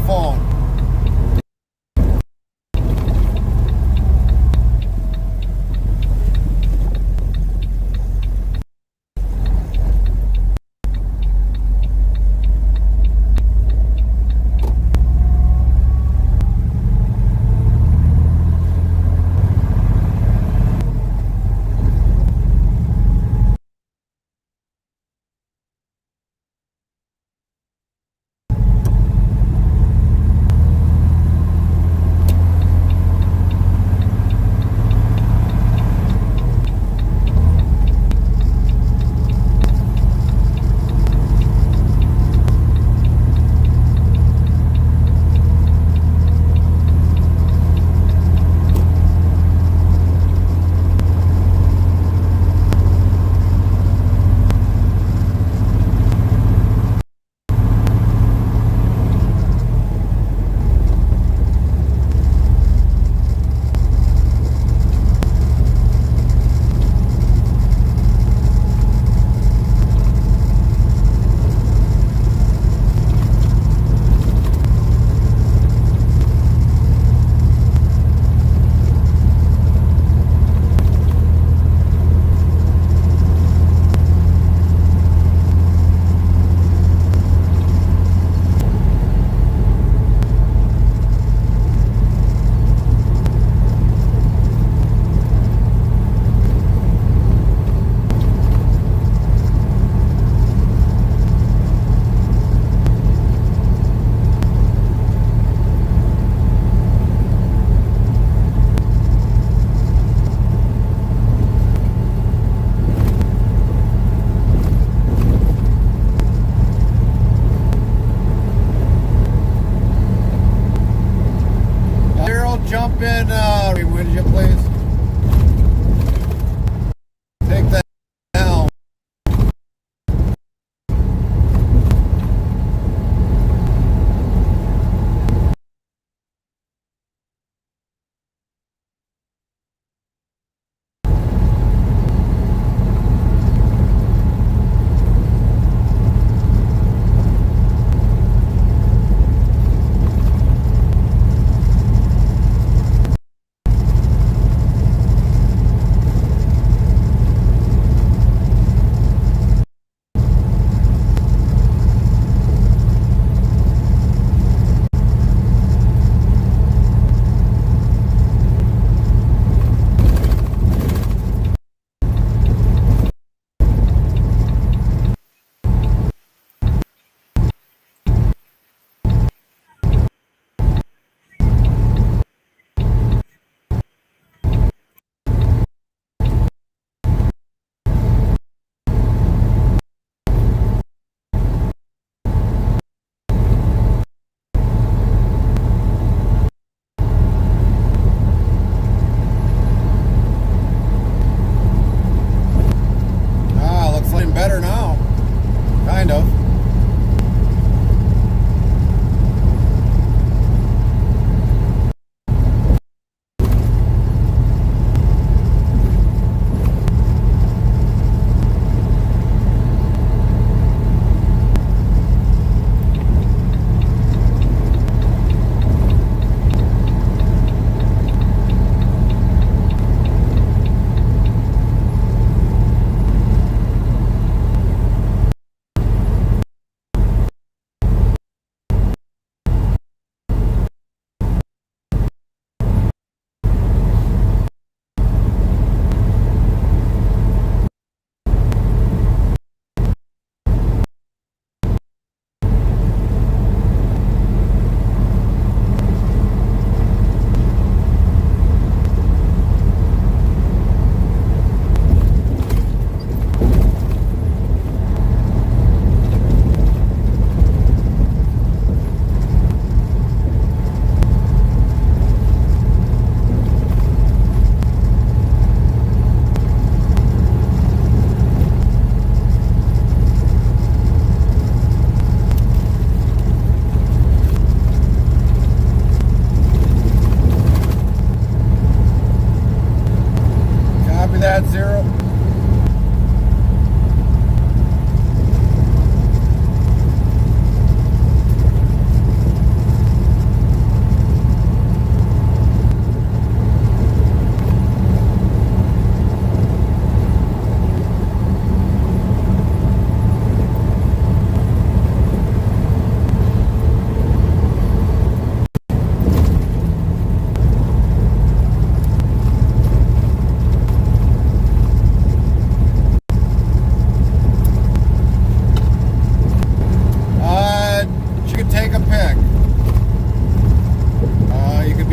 phone. Jump in, would you please? Take that down.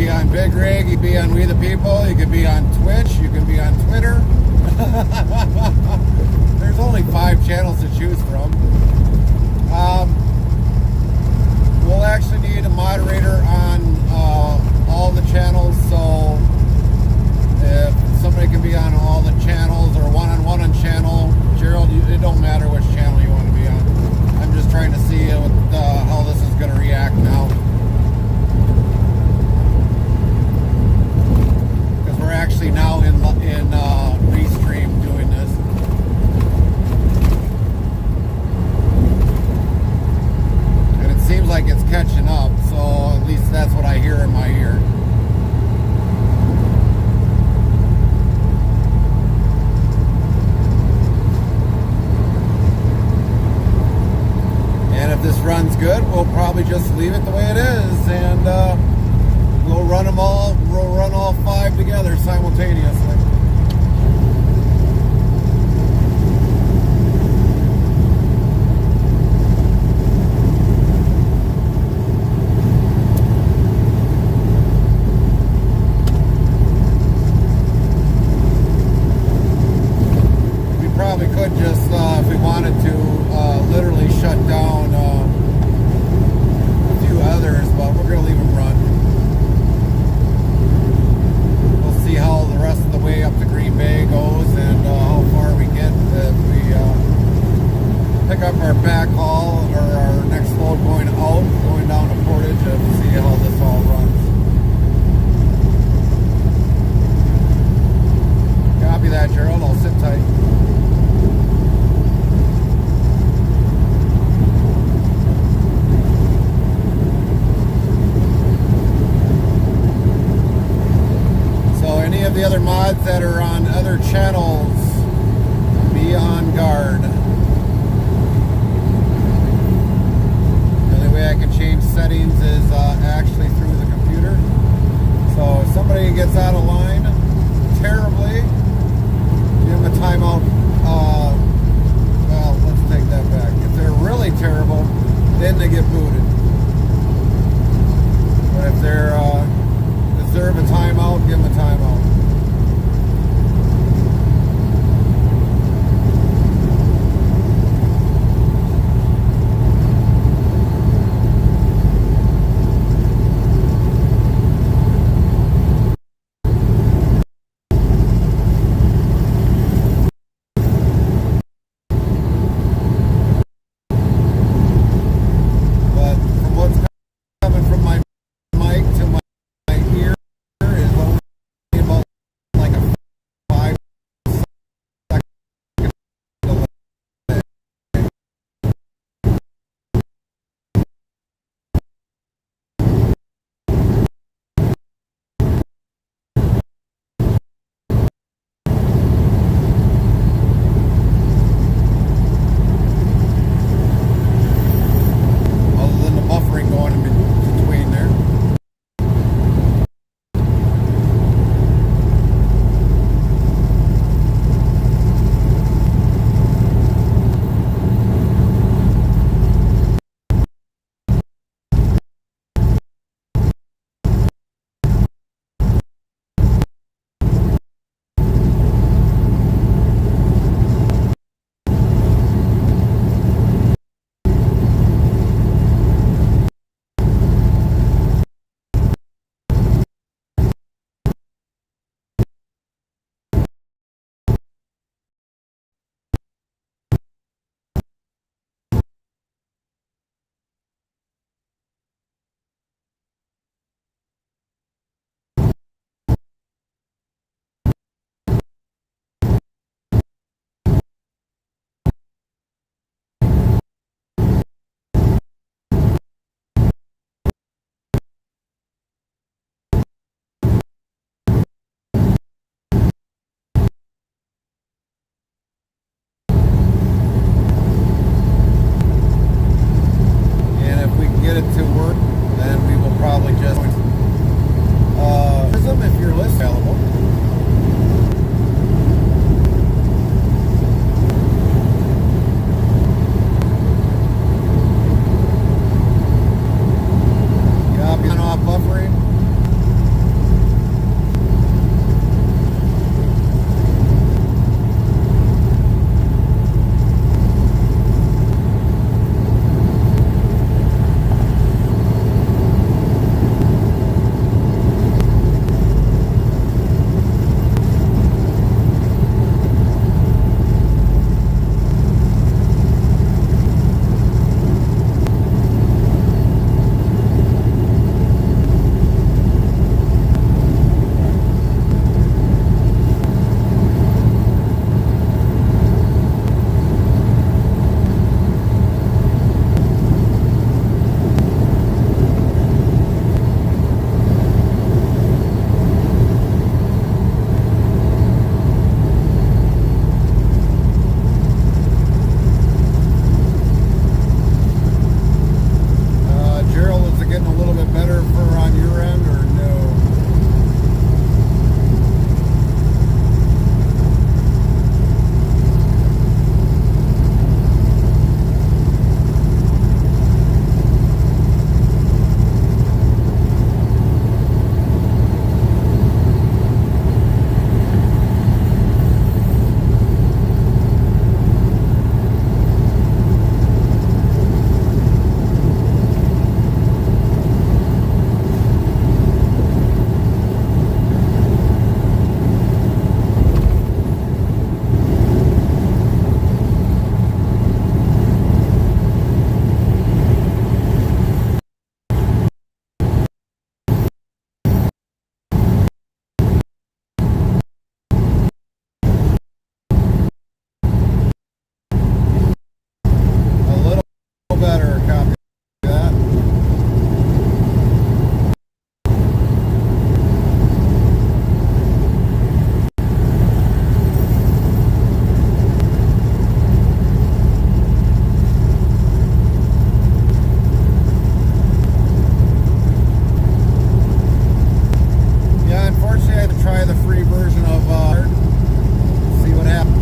be on Big Rig, you can be on We the People, you can be on Twitch, you can be on Twitter. There's only 5 channels to choose from. We'll actually need a moderator on all the channels, so if somebody can be on all the channels or one-on-one on channel, Gerald, it don't matter which channel you want to be on. I'm just trying to see how this is going to react now. Because we're actually now in Restream doing this. And it seems like it's catching up, so at least that's what I hear in my ear. And if this runs good, we'll probably just leave it the way it is, and we'll run all 5 together simultaneously. We probably could just, if we wanted to, literally shut down a few others, but we're going to leave them run. We'll see how the rest of the way up to Green Bay goes and how far we get if we pick up our back haul or our next load going out, going down to Portage, and see how this all runs. Copy that, Gerald. I'll sit tight. Any of the other mods that are on other channels, be on guard. The only way I can change settings is actually through the computer. So if somebody gets out of line terribly, give them a timeout. Well, let's take that back. If they're really terrible, then they get booted. But if they're deserve a timeout, give them a timeout. better. Copy that. Yeah, unfortunately I had to try the free version of see what happens.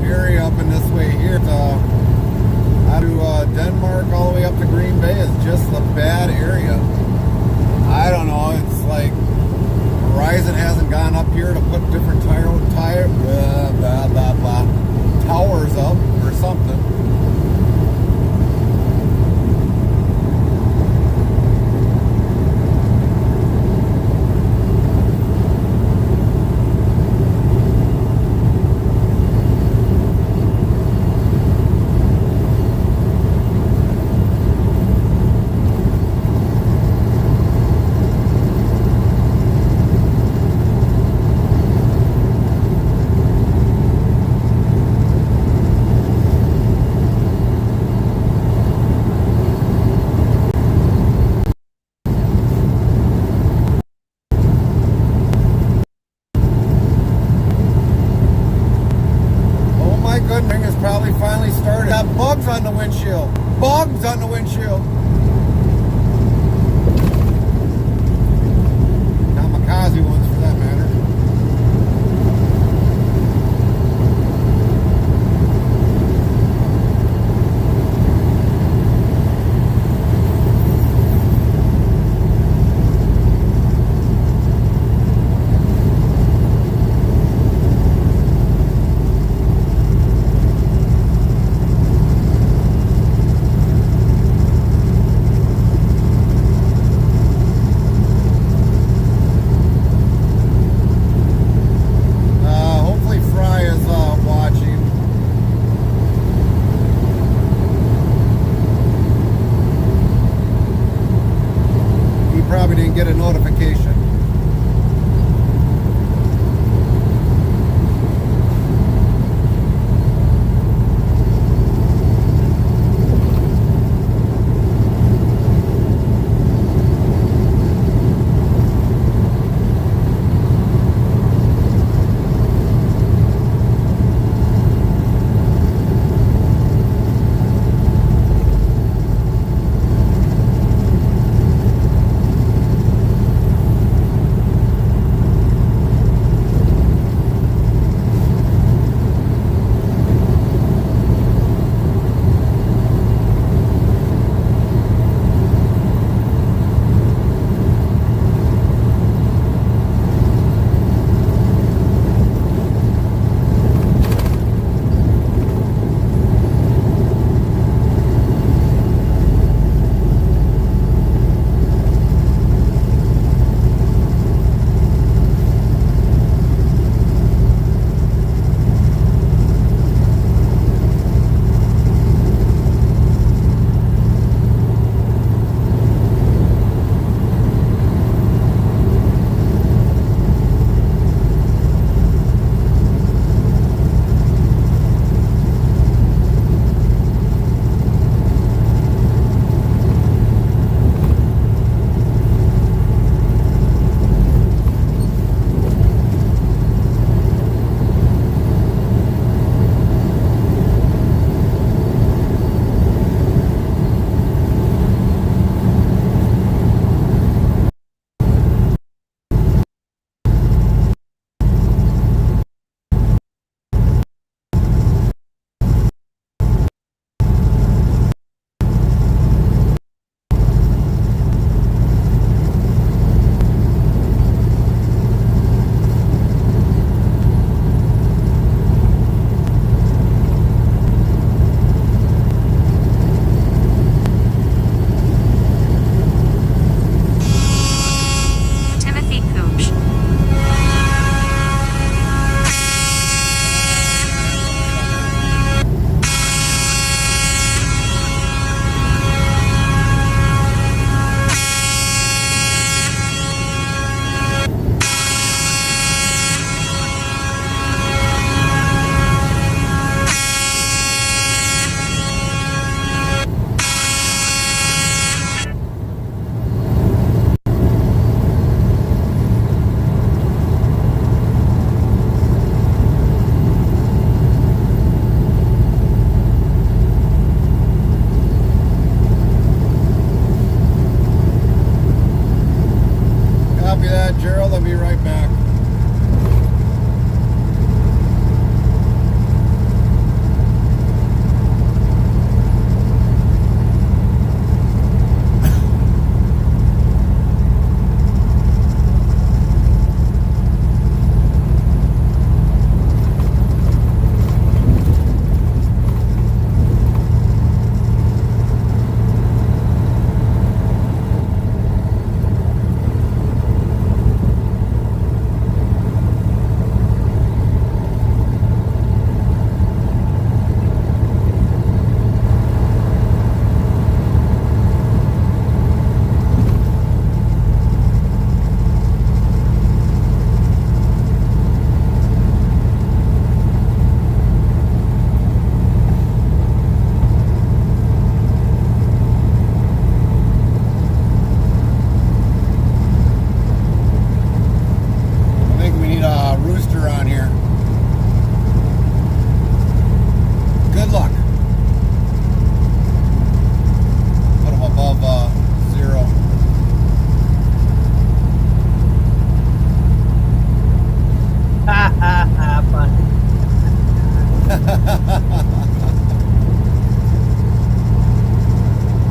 Area up in this way here out to Denmark all the way up to Green Bay is just a bad area. I don't know, it's like Verizon hasn't gone up here to put different towers up or something. Has probably finally started. Got bugs on the windshield. Bugs on the windshield. Kamikaze ones for that matter.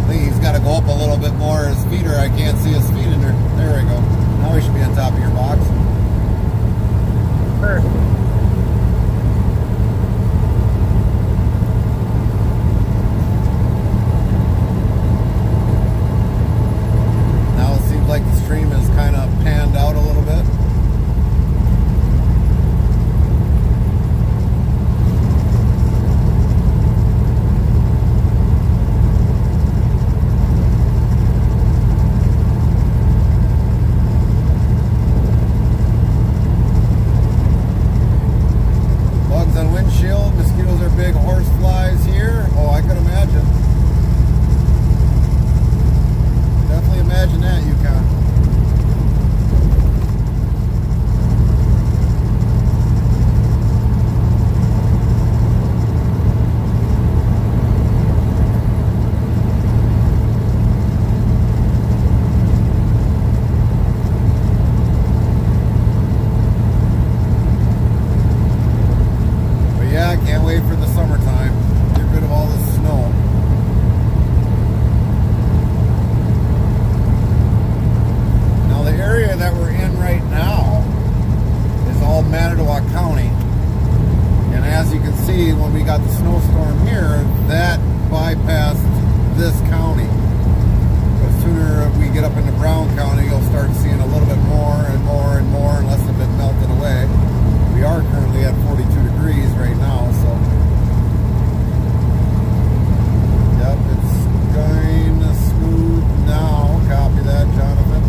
think he's got to go up a little bit more. His feet are, I can't see his feet in there. There we go. Now he should be on top of your box. Perfect. Now it seems like the stream is kind of panned out a little bit. Windshield, mosquitoes are big, horse flies here. Oh, I could imagine. Definitely imagine that, Yukon. Yeah, I can't wait for the summertime. Get rid of all this snow. Now the area that we're in right now is all Manitowoc County. And as you can see, when we got the snowstorm here, that bypassed this county. The sooner we get up into Brown County, you'll start seeing a little bit more and more and more unless it's been melted away. We are currently at 42 degrees right now, so yep, it's going smooth now. Copy that, Jonathan.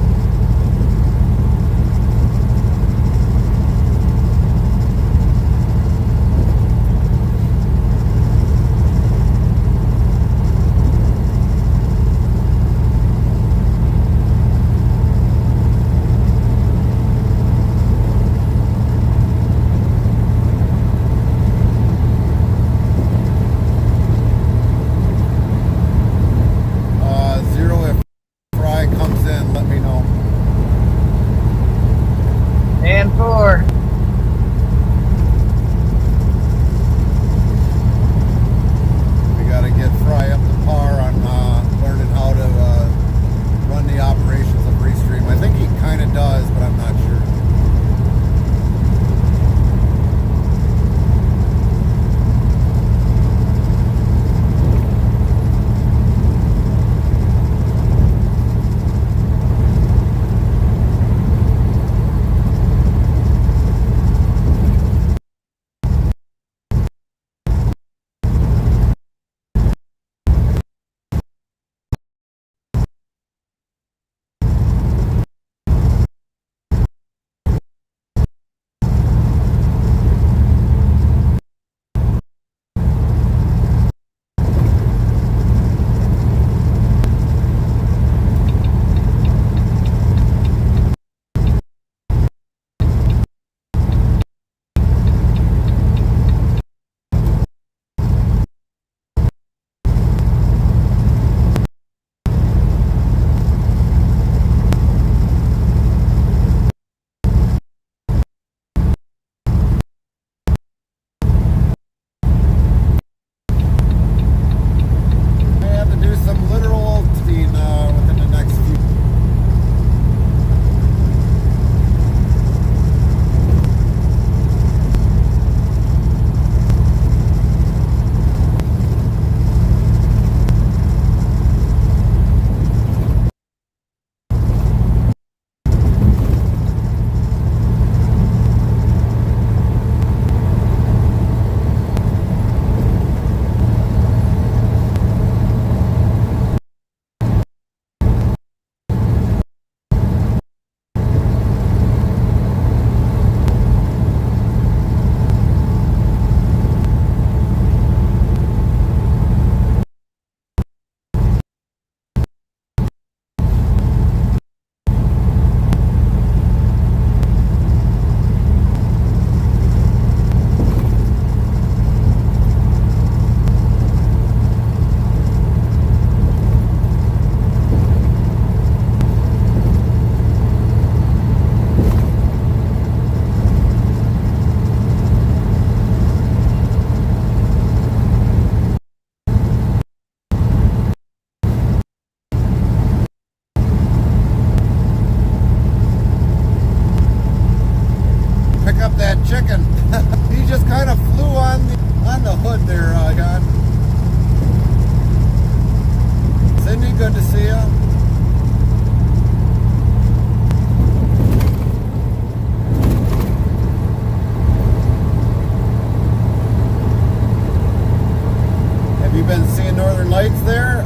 been seeing northern lights there?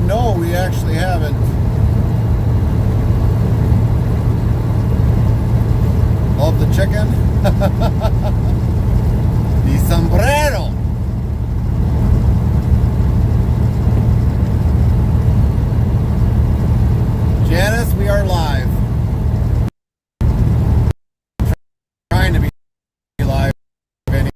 No, we actually haven't. Love the chicken. The sombrero. Janice, we are live. Trying to be live anyway.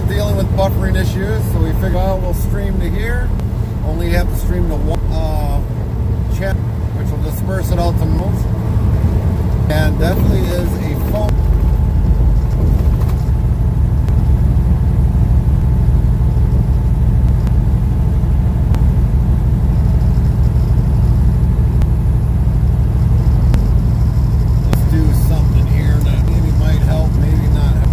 Dealing with buffering issues, so we figure out we'll stream to here. Only have to stream to one channel, which will disperse it out to most. And definitely is a phone. Let's do something here that maybe might help, maybe not help.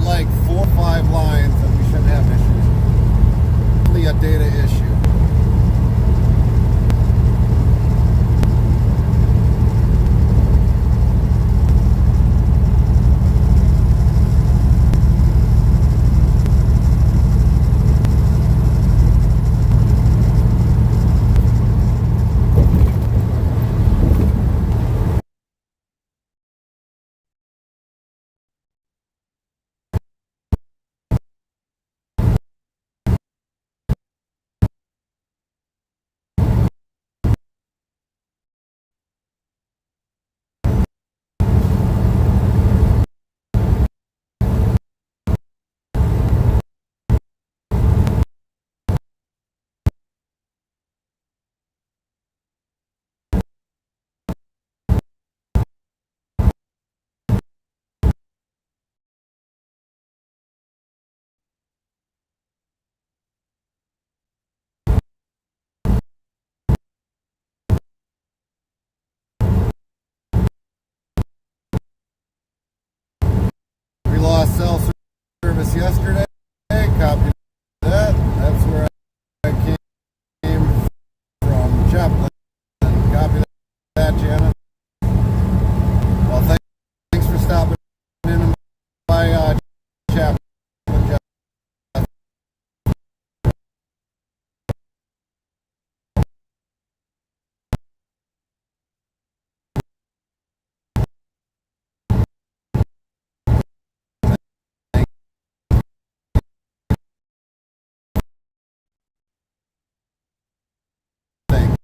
Like 4 or 5 lines and we shouldn't have issues. Only a data issue. We lost cell service yesterday. Copy that. That's where I came from, Chaplin. Copy that, Janet. Well, thanks for stopping in by Chaplin. Thanks.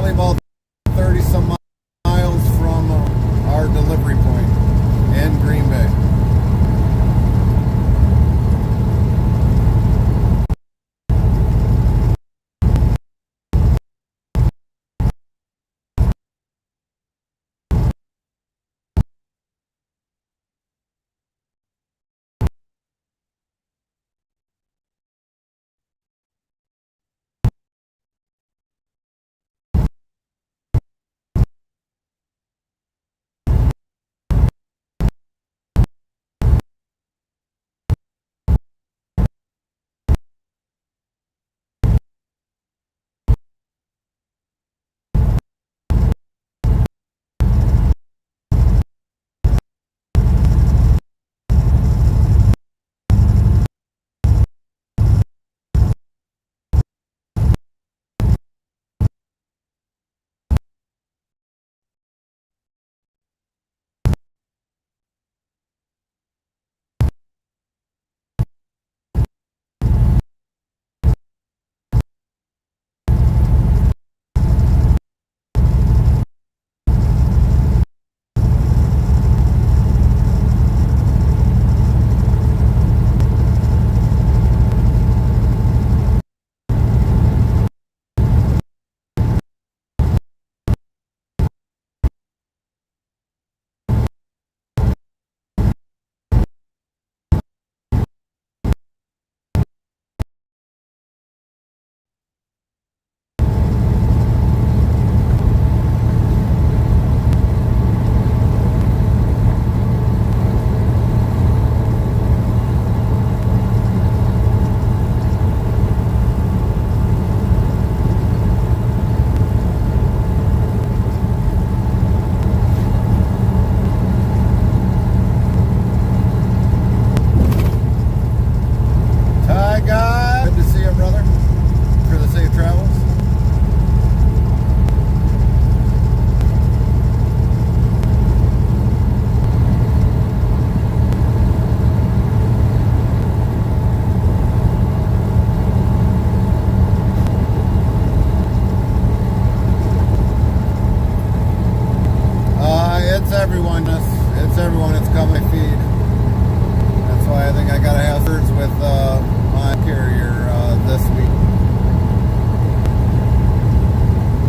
probably about 30 some miles from our delivery point in Green Bay. It's everyone. It's got my feed. That's why I think I gotta have birds with my carrier this week.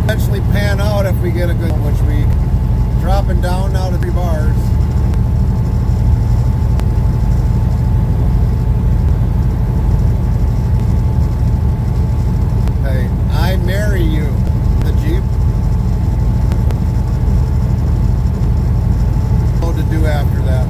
Eventually pan out if we get a good, which we dropping down now to 3 bars. Hey, I marry you, the Jeep. What to do after that?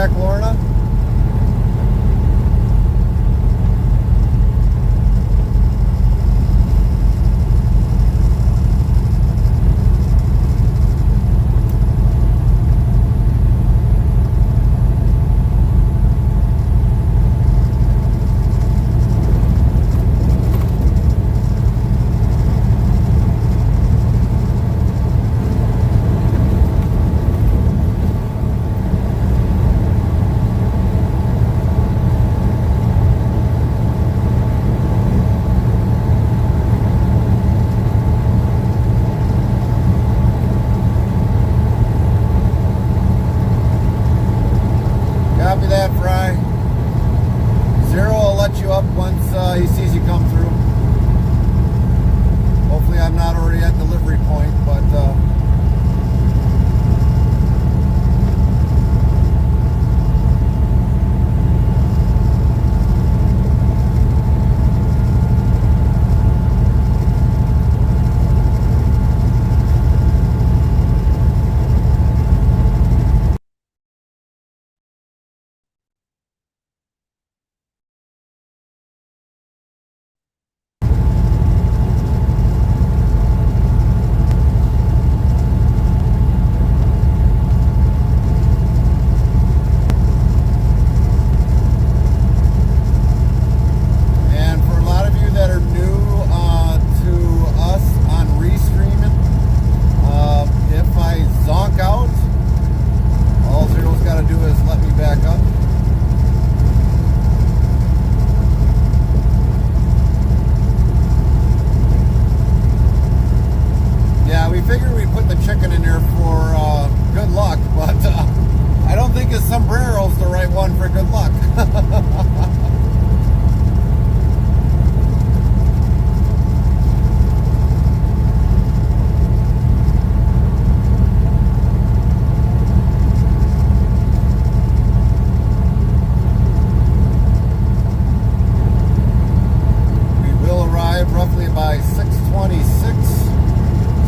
back, Lorna? Copy that, Fry. Zero will let you up once he sees you come through. Hopefully I'm not already at delivery point, but figured we'd put the chicken in there for good luck, but I don't think his sombrero's the right one for good luck. We will arrive roughly by 6:26.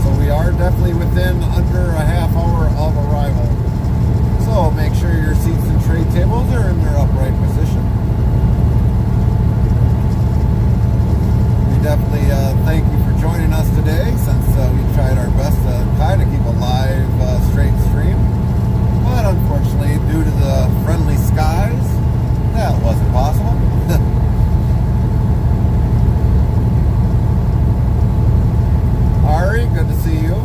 So we are definitely within under a half hour of arrival. So make sure your seats and tray tables are in their upright position. We definitely thank you for joining us today, since we tried our best to kind of keep a live straight stream. But unfortunately, due to the friendly skies, that wasn't possible. Ari, good to see you.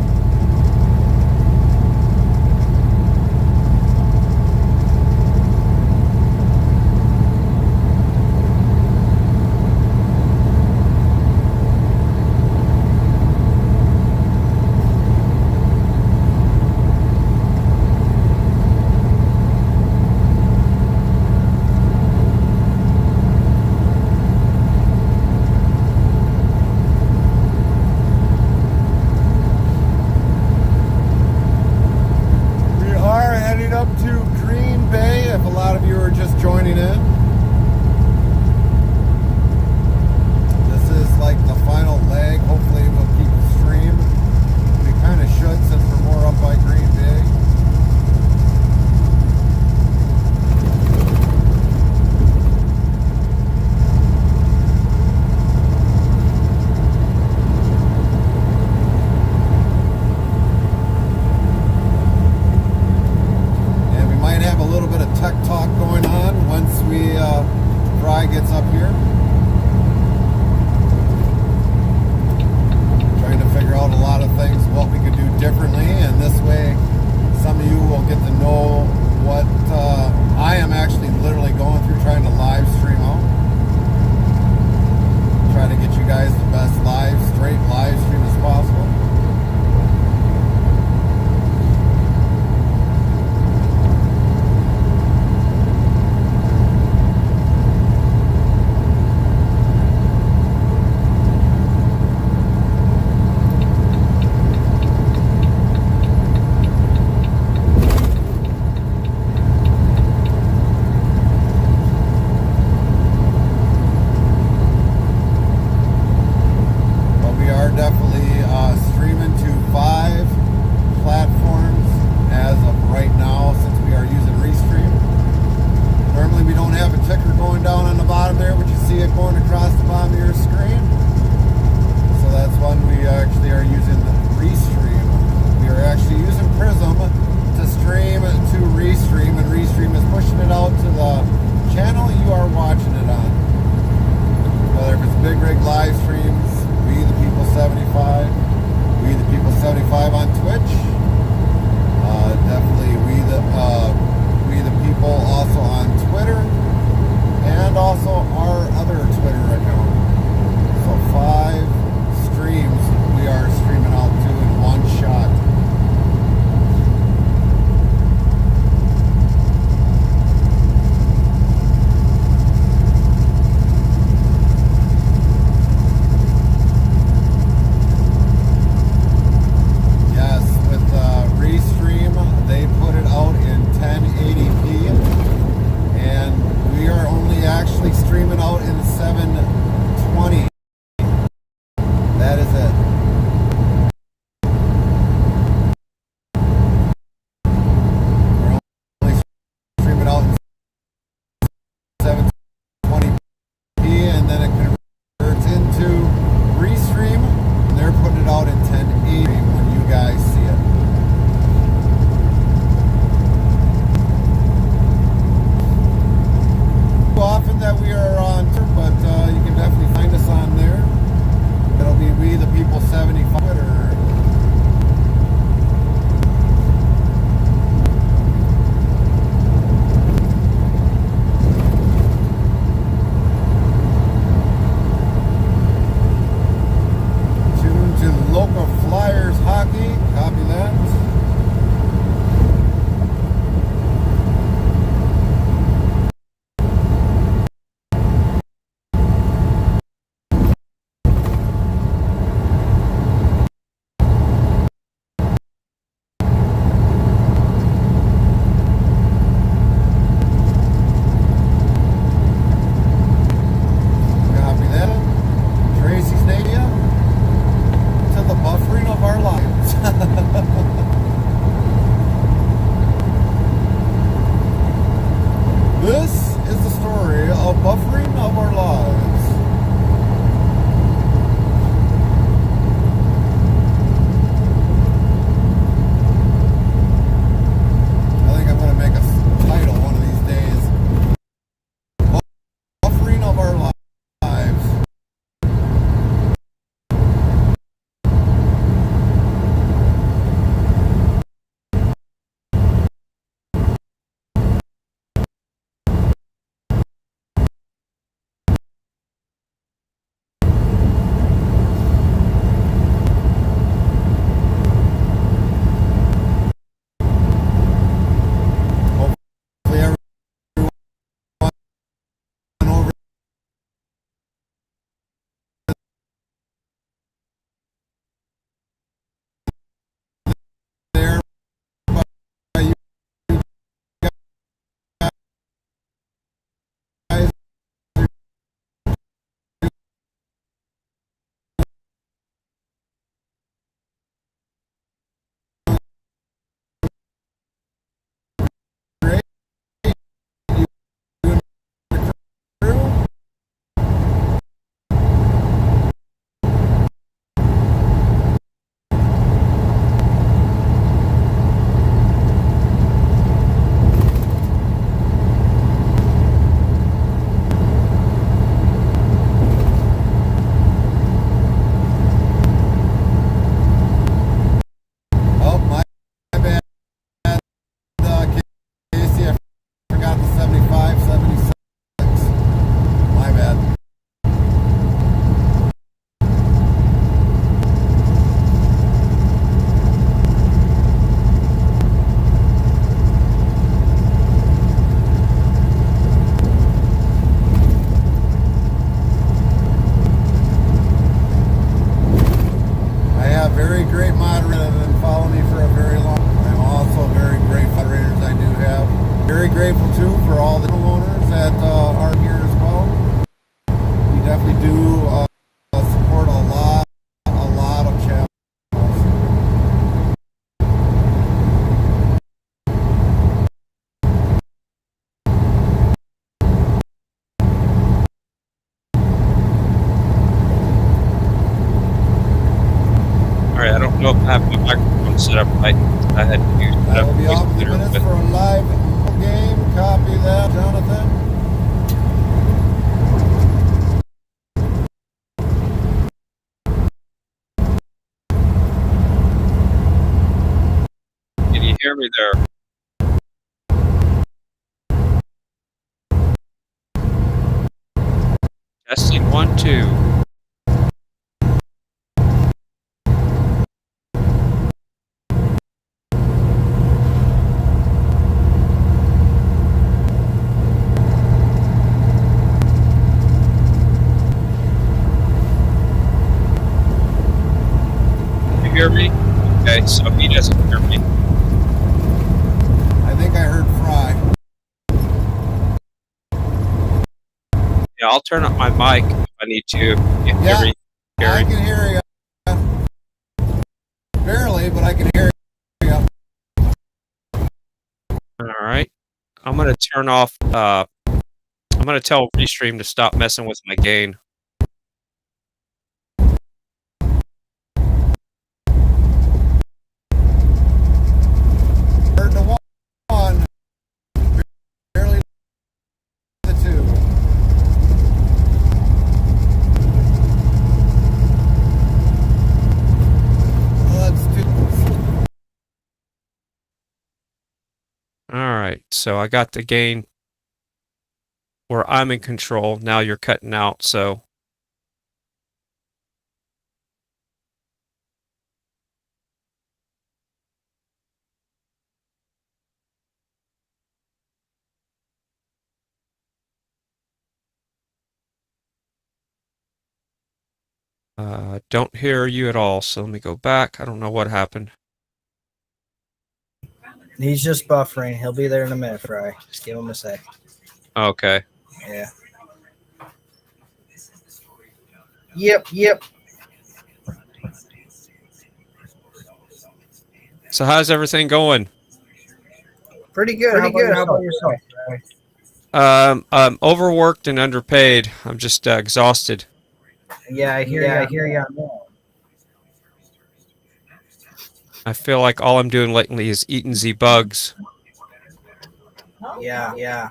Up to Green Bay, if a lot of you are just joining in. This is like the final leg. Hopefully we'll keep the stream. We kind of should, since we're more up by Green Bay. Tech talk going on once we set up right. I had to use I will be voice off in cleaner, minutes but for a live game. Copy that, Jonathan. can you hear me there? Testing 1, 2. You hear me? Okay, so he doesn't hear me. I think I heard Fry. Yeah, I'll turn up my mic if I need to. You can Yeah, hear me, Gary? I can hear you. Barely, but I can hear you. All right. I'm going to turn off, I'm going to tell Restream to stop messing with my gain. Heard the one. Barely the two. Let's do this. All right. So I got the gain where I'm in control. Now you're cutting out, so don't hear you at all. So let me go back. I don't know what happened. He's just buffering. He'll be there in a minute, Fry. Just give him a sec. Okay. Yeah. Yep. So how's everything going? Pretty good. How about yourself? I'm overworked and underpaid. I'm just exhausted. Yeah, I hear you. I feel like all I'm doing lately is eating the bugs. Yeah.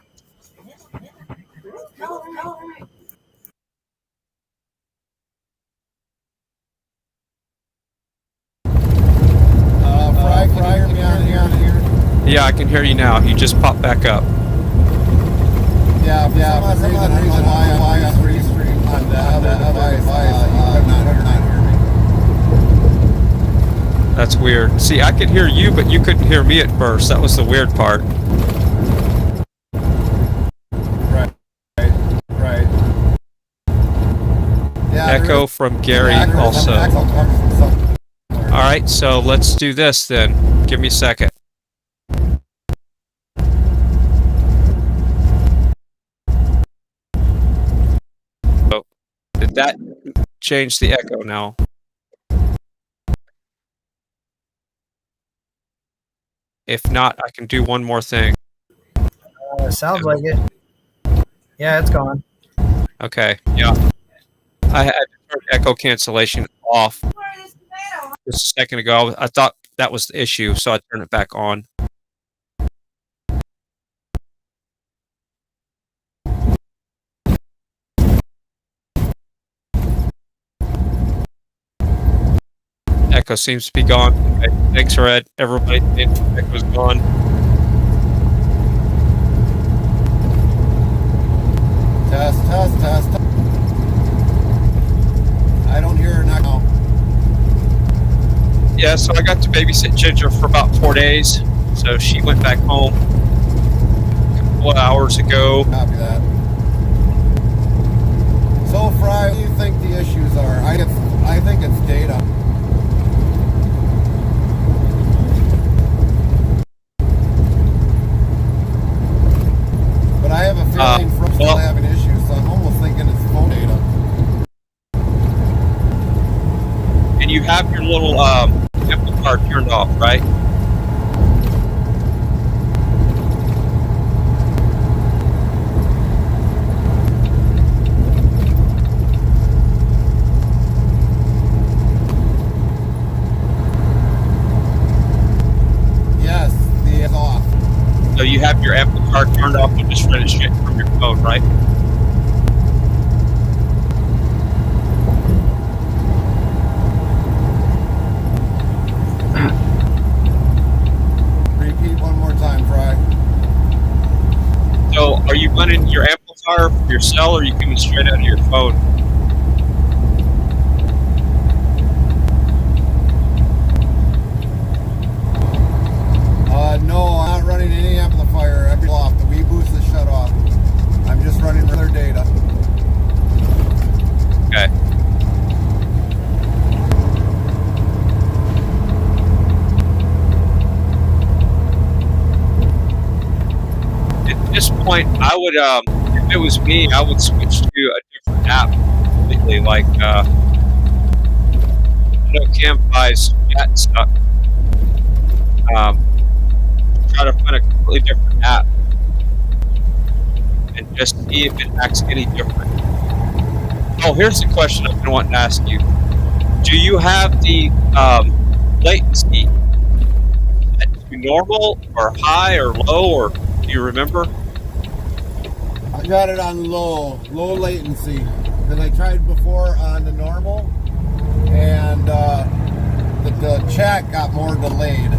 Fry, hear me on here. Yeah, I can hear you now. You just popped back up. Yeah, for some odd reason, why on Restream on the other device, you could not hear me. That's weird. See, I could hear you, but you couldn't hear me at first. That was the weird part. Right. Yeah, Echo from Gary also. All right, so let's do this then. Give me a second. Oh, did that change the echo now? If not, I can do one more thing. Sounds like it. Yeah, it's gone. Okay, yeah. I had to turn echo cancellation off just a second ago. I thought that was the issue, so I turned it back on. Echo seems to be gone. Okay, thanks, Red. Everybody, echo's gone. Test. I don't hear her now. Yeah, so I got to babysit Ginger for about 4 days. So she went back home a couple of hours ago. Copy that. So, Fry, what do you think the issues are? I think it's data. But I have a feeling from still having issues, so I'm almost thinking it's phone data. And you have your little amplifier turned off, right? So you have your amplifier turned off and just run it straight from your phone, right? Repeat one more time, Fry. So are you running your amplifier from your cell, or are you coming straight out of your phone? No, I'm not running any amplifier. Every off. The Wii Boost is shut off. I'm just running regular data. Okay. At this point, I would, if it was me, I would switch to a different app completely. Like, I know Cam buys chat stuff. Try to find a completely different app and just see if it acts any different. Oh, here's the question I've been wanting to ask you. Do you have the latency at normal or high or low, or do you remember? I got it on low latency. Because I tried before on the normal, and the chat got more delayed.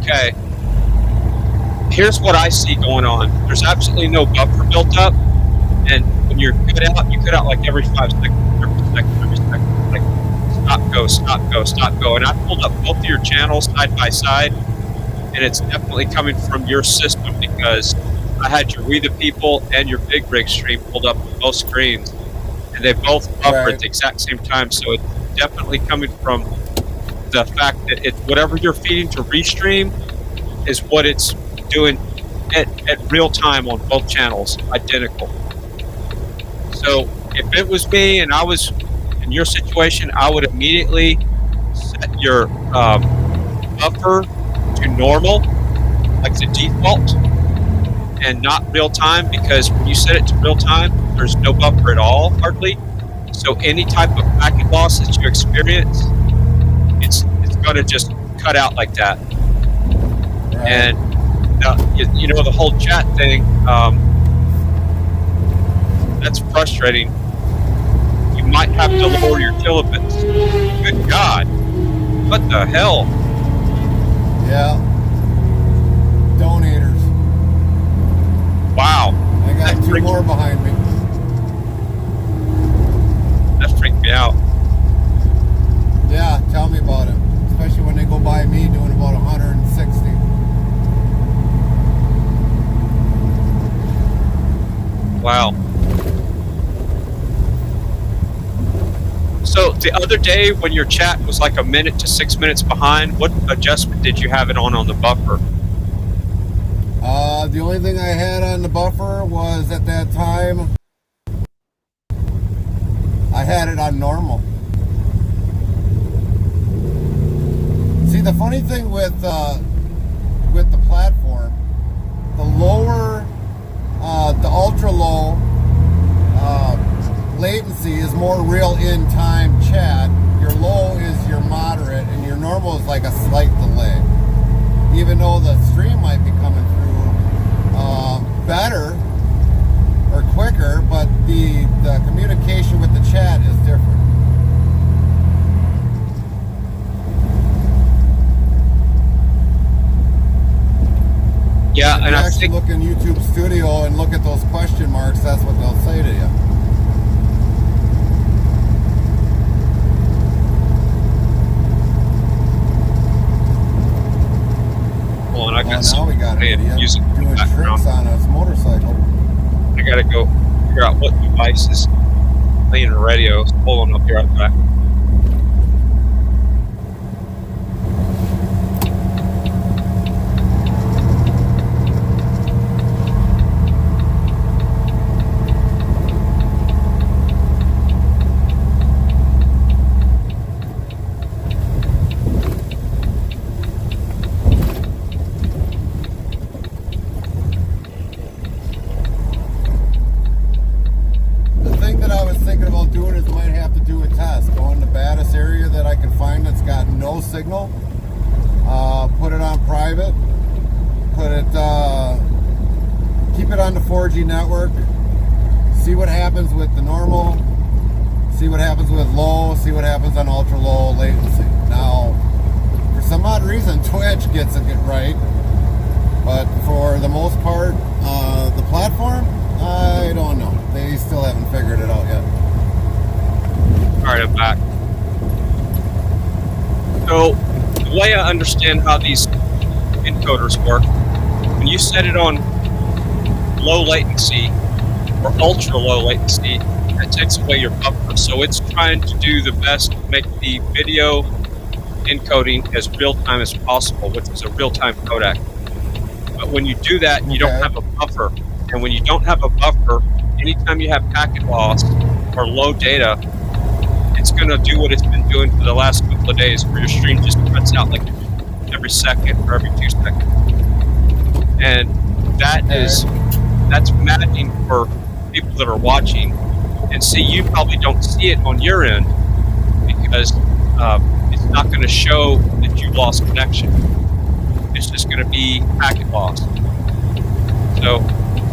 Okay. Here's what I see going on. There's absolutely no buffer built up, and when you're you cut out like every 5 seconds, every second. Like, stop, go, stop, go, stop, go. And I pulled up both of your channels side by side, and it's definitely coming from your system, because I had your We the People and your Big Rig stream pulled up on both screens, and they both buffer at the exact same time. So it's definitely coming from the fact that it's whatever you're feeding to Restream is what it's doing at real time on both channels, identical. So if it was me and I was in your situation, I would immediately set your buffer to normal, like the default, and not real time, because when you set it to real time, there's no buffer at all, hardly. So any type of packet loss that you experience, it's going to just cut out like that. Right. And you know, the whole chat thing, that's frustrating. You might have to lower your kilobits. Good God, what the hell? Yeah. Donators. Wow. I got two more behind me. That freaked me out. Yeah, tell me about it. Especially when they go by me doing about 160. Wow. So the other day when your chat was like a minute to 6 minutes behind, what adjustment did you have it on the buffer? The only thing I had on the buffer was, at that time, I had it on normal. See, the funny thing with the platform, the lower, the ultra low latency is more real in-time chat. Your low is your moderate, and your normal is like a slight delay. Even though the stream might be coming through better or quicker, but the communication with the chat is different. Yeah, and I think look in YouTube Studio and look at those question marks. That's what they'll say to you. well, and I got Now some we got an idiot music in the doing background. tricks on his motorcycle. I gotta go figure out what device is playing the radio. So hold on, I'll be right back. The thing that I was thinking about doing is might have to do a test. Going private. Put it, keep it on the 4G network. See what happens with the normal. See what happens with low. See what happens on ultra low latency. Now, for some odd reason, Twitch gets it right. But for the most part, the platform, I don't know. They still haven't figured it out yet. All right, I'm back. So, the way I understand how these encoders work, when you set it on low latency or ultra low latency, that takes away your buffer. So it's trying to do the best to make the video encoding as real time as possible, which is a real time codec. But when you do that, you don't have a buffer. And when you don't have a buffer, anytime you have packet loss or low data, it's going to do what it's been doing for the last couple of days, where your stream just cuts out like every second or every 2 seconds. And that's maddening for people that are watching. And see, you probably don't see it on your end because it's not going to show that you lost connection. It's just going to be packet loss. So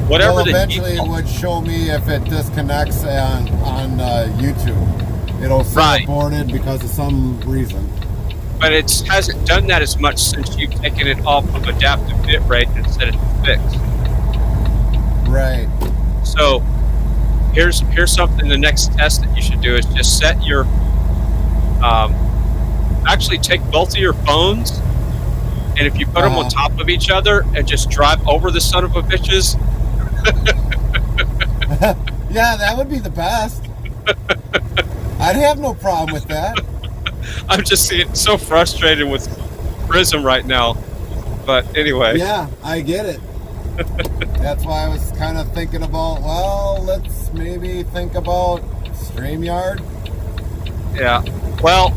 whatever. Well, eventually it would show me if it disconnects on YouTube. It'll say aborted because of some reason. But it hasn't done that as much since you've taken it off of adaptive bitrate and set it to fixed. Right. So here's something. The next test that you should do is just set your actually take both of your phones, and if you put them on top of each other and just drive over the son of a bitches. Yeah, that would be the best. I'd have no problem with that. I'm just so frustrated with Prism right now. But anyway. Yeah, I get it. That's why I was kind of thinking about, well, let's maybe think about StreamYard. Yeah. Well,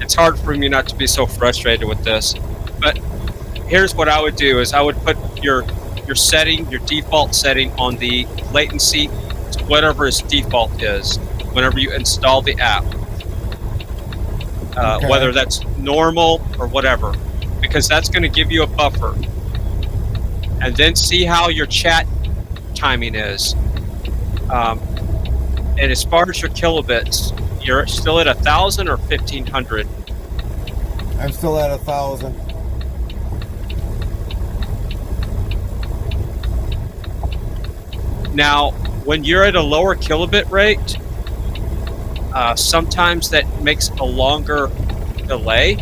it's hard for me not to be so frustrated with this. But here's what I would do is I would put your setting, your default setting on the latency to whatever its default is whenever you install the app. Whether that's normal or whatever, because that's going to give you a buffer. And then see how your chat timing is. And as far as your kilobits, you're still at 1,000 or 1,500? I'm still at 1,000. Now, when you're at a lower kilobit rate, sometimes that makes a longer delay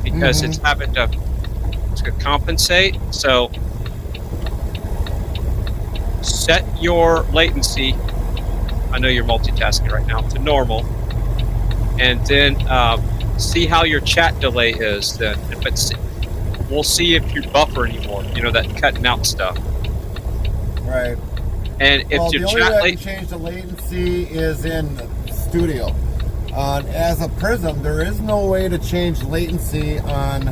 because it's having to compensate. So set your latency, I know you're multitasking right now, to normal, and then see how your chat delay is then. We'll see if you buffer anymore, that cutting out stuff. Right. And if well, your the only chat way I can change the latency is in Studio. As a Prism, there is no way to change latency on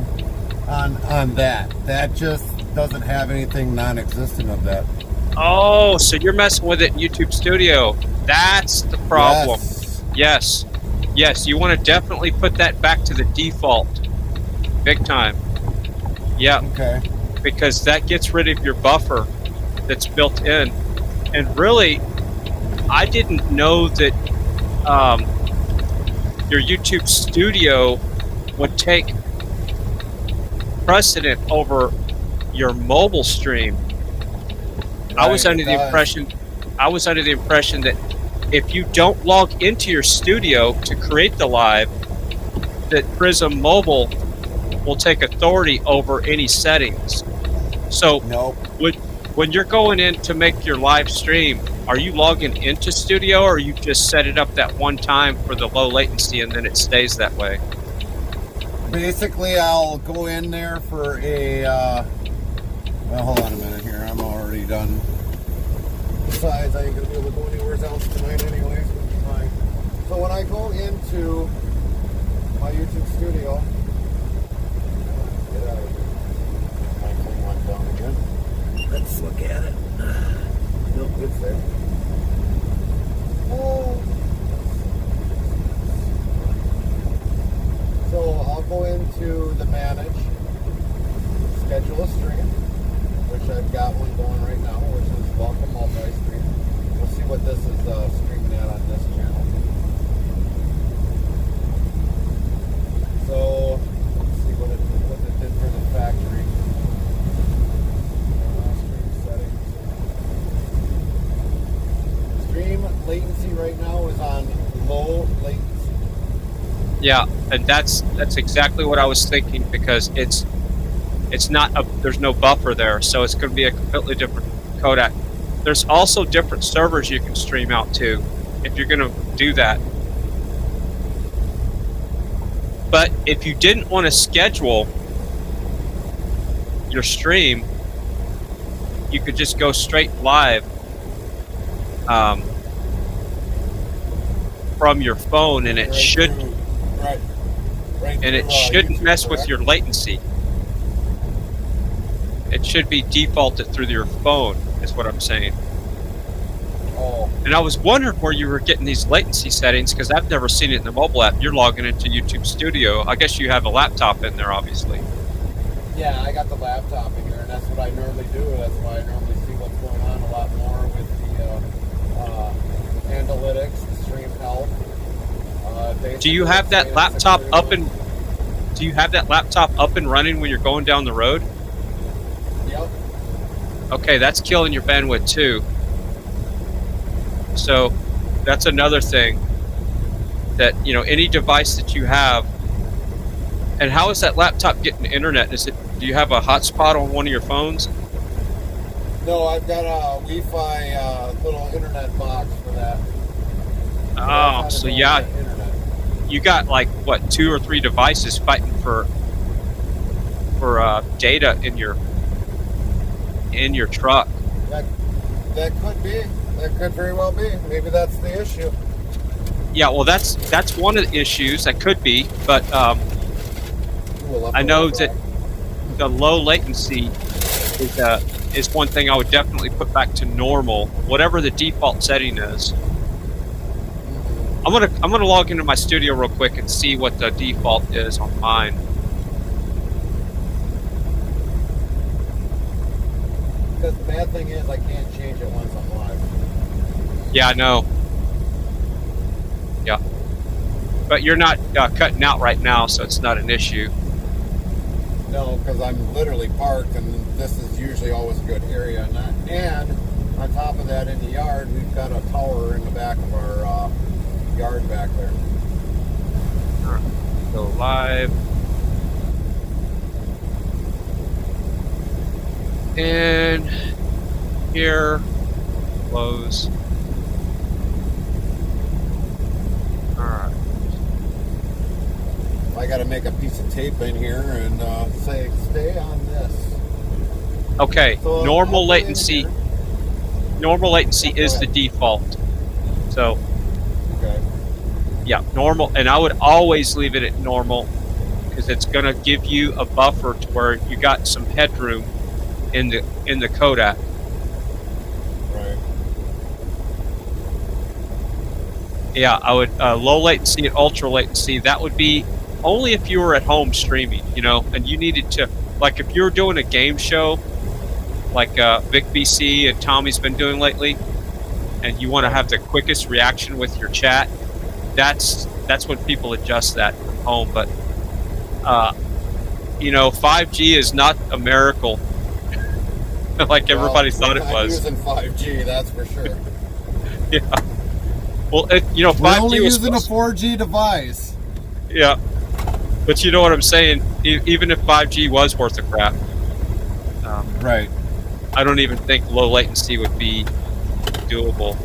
that. That just doesn't have anything non-existent of that. Oh, so you're messing with it in YouTube Studio. That's the problem. Yes. You want to definitely put that back to the default. Big time. Yeah. Okay. Because that gets rid of your buffer that's built in. And really, I didn't know that your YouTube Studio would take precedent over your mobile stream. I was under the impression that if you don't log into your studio to create the live, that Prism Mobile will take authority over any settings. So nope. When you're going in to make your live stream, are you logging into Studio, or you just set it up that one time for the low latency and then it stays that way? Basically, I'll go in there for a, well, hold on a minute here. I'm already done. Besides, I ain't going to be able to go anywhere else tonight anyways. Fine. So when I go into my YouTube Studio, get out of here. My thing went down again. Let's look at it. Nope, it's there. Oh. go into the manage, schedule a stream, which I've got one going right now, which is welcome multi-stream. We'll see what this is streaming at on this channel. So let's see what it did for the factory. Stream settings. Stream latency right now is on low latency. Yeah, and that's exactly what I was thinking, because it's not there's no buffer there, so it's going to be a completely different codec. There's also different servers you can stream out to if you're going to do that. But if you didn't want to schedule your stream, you could just go straight live from your phone, and it shouldn't mess with your latency. It should be defaulted through your phone, is what I'm saying. Oh. And I was wondering where you were getting these latency settings, because I've never seen it in the mobile app. You're logging into YouTube Studio. I guess you have a laptop in there, obviously. Yeah, I got the laptop in here, and that's what I normally do. That's why I normally see what's going on a lot more with the analytics, the stream health. Do you have that laptop up and? Do you have that laptop up and running when you're going down the road? Yep. Okay, that's killing your bandwidth too. So that's another thing, that any device that you have. And how is that laptop getting internet? Do you have a hotspot on one of your phones? No, I've got a Wi-Fi little internet box for that. Oh, so yeah, you got like what, 2 or 3 devices fighting for data in your truck. That could be. That could very well be. Maybe that's the issue. Yeah, well, that's one of the issues. That could be, but I know that the low latency is one thing I would definitely put back to normal, whatever the default setting is. I'm gonna log into my studio real quick and see what the default is on mine. Because the bad thing is I can't change it once I'm live. Yeah, I know. Yeah, but you're not cutting out right now, so it's not an issue. No, because I'm literally parked, and this is usually always a good area. And on top of that, in the yard, we've got a tower in the back of our yard back there. All right, go live. And here, close. All right. I got to make a piece of tape in here and say, stay on this. Okay, So normal latency. Normal latency is the ahead. default. So, Okay. yeah, normal, and I would always leave it at normal, because it's going to give you a buffer to where you got some headroom in the codec. Right. Yeah, I would low latency and ultra latency. That would be only if you were at home streaming, and you needed to, like if you were doing a game show, like Vic BC and Tommy's been doing lately, and you want to have the quickest reaction with your chat. That's when people adjust that from home. But 5G is not a miracle like everybody thought it was. We're not using 5G, that's for sure. Yeah. Well, 5G We're only was using a 4G device. Yeah, but you know what I'm saying. Even if 5G was worth a crap, Right. I don't even think low latency would be doable.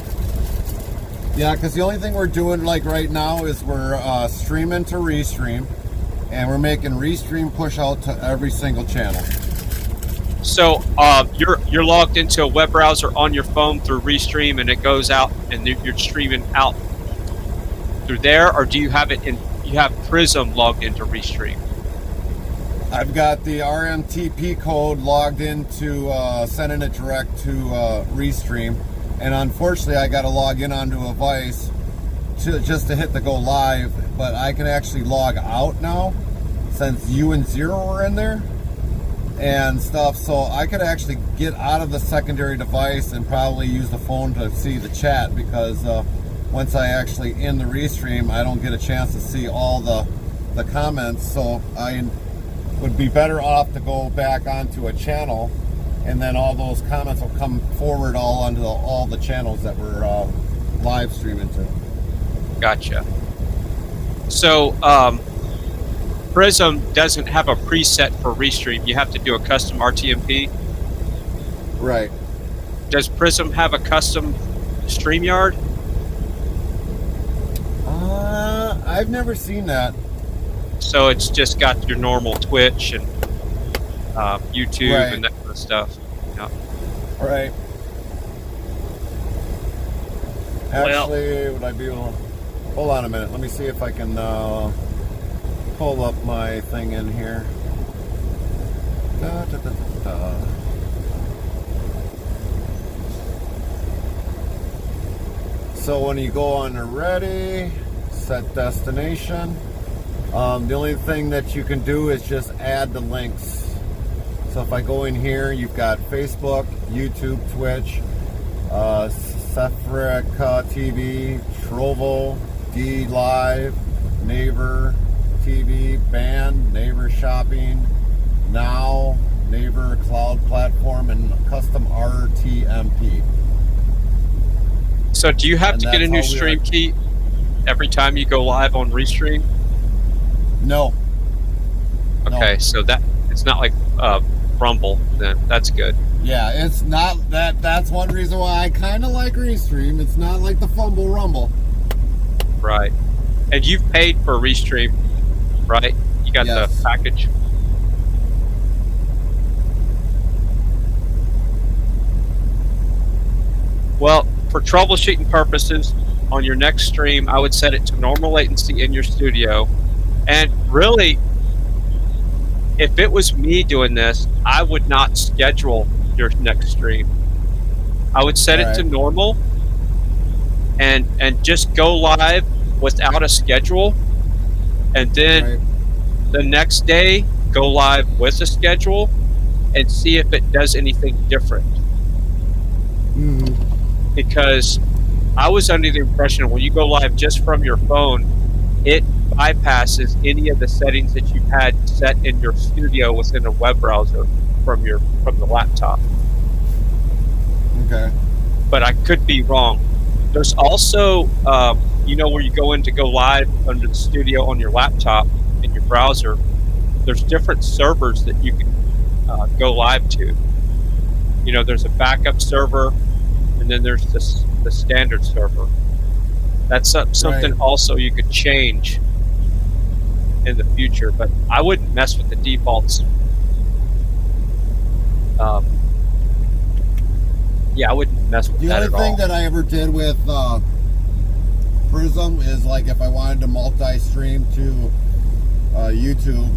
Yeah, because the only thing we're doing like right now is we're streaming to Restream, and we're making Restream push out to every single channel. So you're logged into a web browser on your phone through Restream, and it goes out, and you're streaming out through there, or do you have it in? You have Prism logged into Restream. I've got the RMTP code logged into sending it direct to Restream, and unfortunately I got to log in onto a device just to hit the go live, but I can actually log out now. since you and Zero were in there and stuff, so I could actually get out of the secondary device and probably use the phone to see the chat, because once I actually in the restream, I don't get a chance to see all the comments, so I would be better off to go back onto a channel, and then all those comments will come forward all onto all the channels that we're live streaming to. Gotcha. So, Prism doesn't have a preset for Restream. You have to do a custom RTMP. Right. Does Prism have a custom StreamYard? I've never seen that. So it's just got your normal Twitch and YouTube Right. and that kind of stuff. Yeah. Right. Actually, would I be able to... Hold on a minute. Let me see if I can pull up my thing in here. Da, da, da, da, da. So when you go on to ready, set destination, the only thing that you can do is just add the links. So if I go in here, you've got Facebook, YouTube, Twitch, Sefrika TV, Trovo, D Live, Naver TV, Band, Naver Shopping, Now, Naver Cloud Platform, and Custom RTMP. So do you have And to get a that's new how we stream are- key every time you go live on Restream? No. Okay, No. so that it's not like Rumble then. That's good. Yeah, it's not that. That's one reason why I kind of like Restream. It's not like the Fumble Rumble. Right. And you've paid for Restream, right? You got Yes. the package. Well, for troubleshooting purposes, on your next stream, I would set it to normal latency in your studio. And really, if it was me doing this, I would not schedule your next stream. I would set it to Right. normal and just go live without a schedule, and then Right. the next day go live with a schedule and see if it does anything different. Mhm. Because I was under the impression when you go live just from your phone, it bypasses any of the settings that you've had set in your studio within a web browser from the laptop. Okay. But I could be wrong. There's also, where you go in to go live under the studio on your laptop in your browser, there's different servers that you can go live to. There's a backup server, and then there's the standard server. That's something Right. also you could change in the future, but I wouldn't mess with the defaults. I wouldn't mess with The that only at thing all. that I ever did with Prism is, like, if I wanted to multi-stream to YouTube,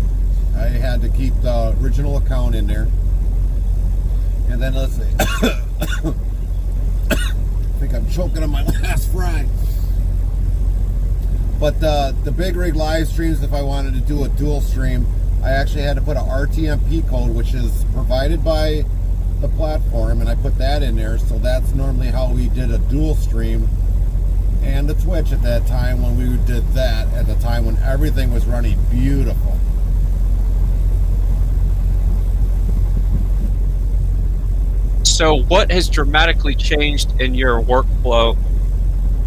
I had to keep the original account in there. And then let's see. I think I'm choking on my last fry. But the big rig live streams, if I wanted to do a dual stream, I actually had to put a RTMP code, which is provided by the platform, and I put that in there. So that's normally how we did a dual stream and the Twitch at that time, when we did that at the time when everything was running beautiful. So what has dramatically changed in your workflow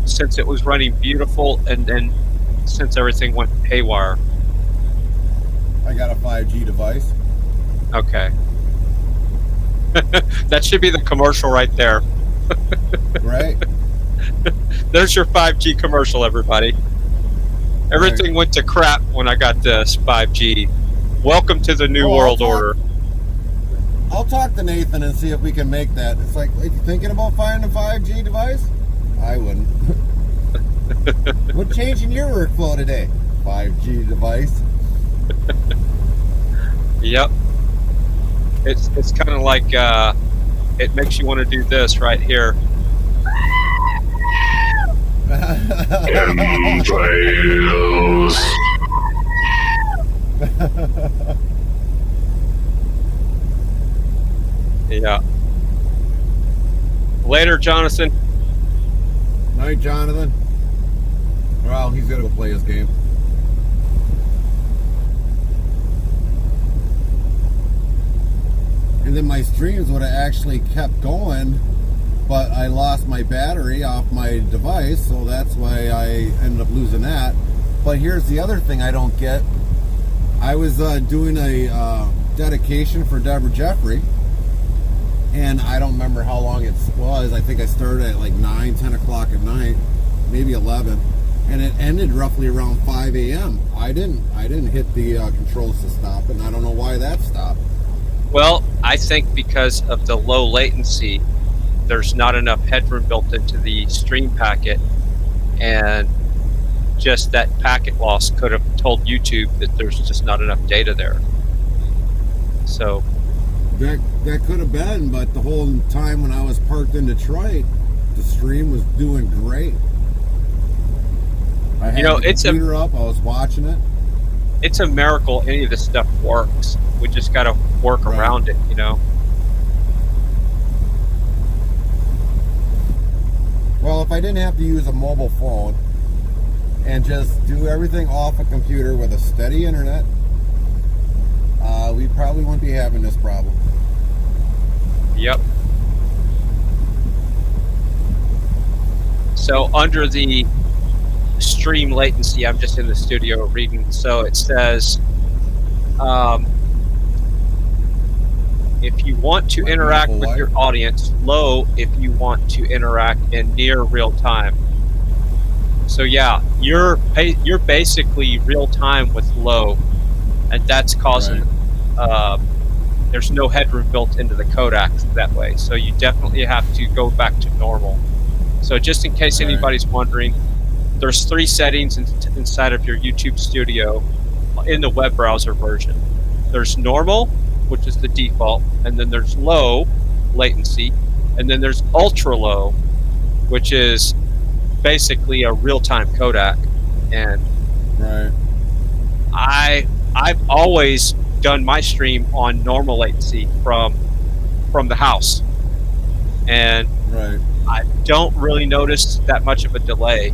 since it was running beautiful and then since everything went haywire? I got a 5G device. Okay. That should be the commercial right there. Right? There's your 5G commercial, everybody. Everything went to crap when I got this 5G. Welcome to the new world order. I'll talk to Nathan and see if we can make that. It's like, you thinking about finding a 5G device? I wouldn't. What changed in your workflow today? 5G device. Yep. It's kind of like it makes you want to do this right here. Chemtrails. Yeah. Later, Jonathan. Night, Jonathan. Well, he's gonna go play his game. And then my streams would have actually kept going, but I lost my battery off my device, so that's why I ended up losing that. But here's the other thing I don't get. I was doing a dedication for Deborah Jeffrey, and I don't remember how long it was. I think I started at like 9, 10 o'clock at night, maybe 11, and it ended roughly around 5 a.m. I didn't hit the controls to stop it, and I don't know why that stopped. Well, I think because of the low latency, there's not enough headroom built into the stream packet, and just that packet loss could have told YouTube that there's just not enough data there. So that could have been, but the whole time when I was parked in Detroit, the stream was doing great. I had the computer up, I was watching it. It's a miracle any of this stuff works. We just got to work around it, you know. Well, if I didn't have to use a mobile phone and just do everything off a computer with a steady internet, we probably wouldn't be having this problem. Yep. So under the stream latency, I'm just in the studio reading, so it says if you want to interact with your audience, low if you want to interact in near real time. So yeah, you're basically real time with low, and that's causing there's no headroom built into the codec that way, so you definitely have to go back to normal. So just in case anybody's wondering, there's 3 settings inside of your YouTube studio in the web browser version. There's normal, which is the default, and then there's low latency, and then there's ultra low, which is basically a real-time codec. And I've always done my stream on normal latency from the house, and I don't really notice that much of a delay.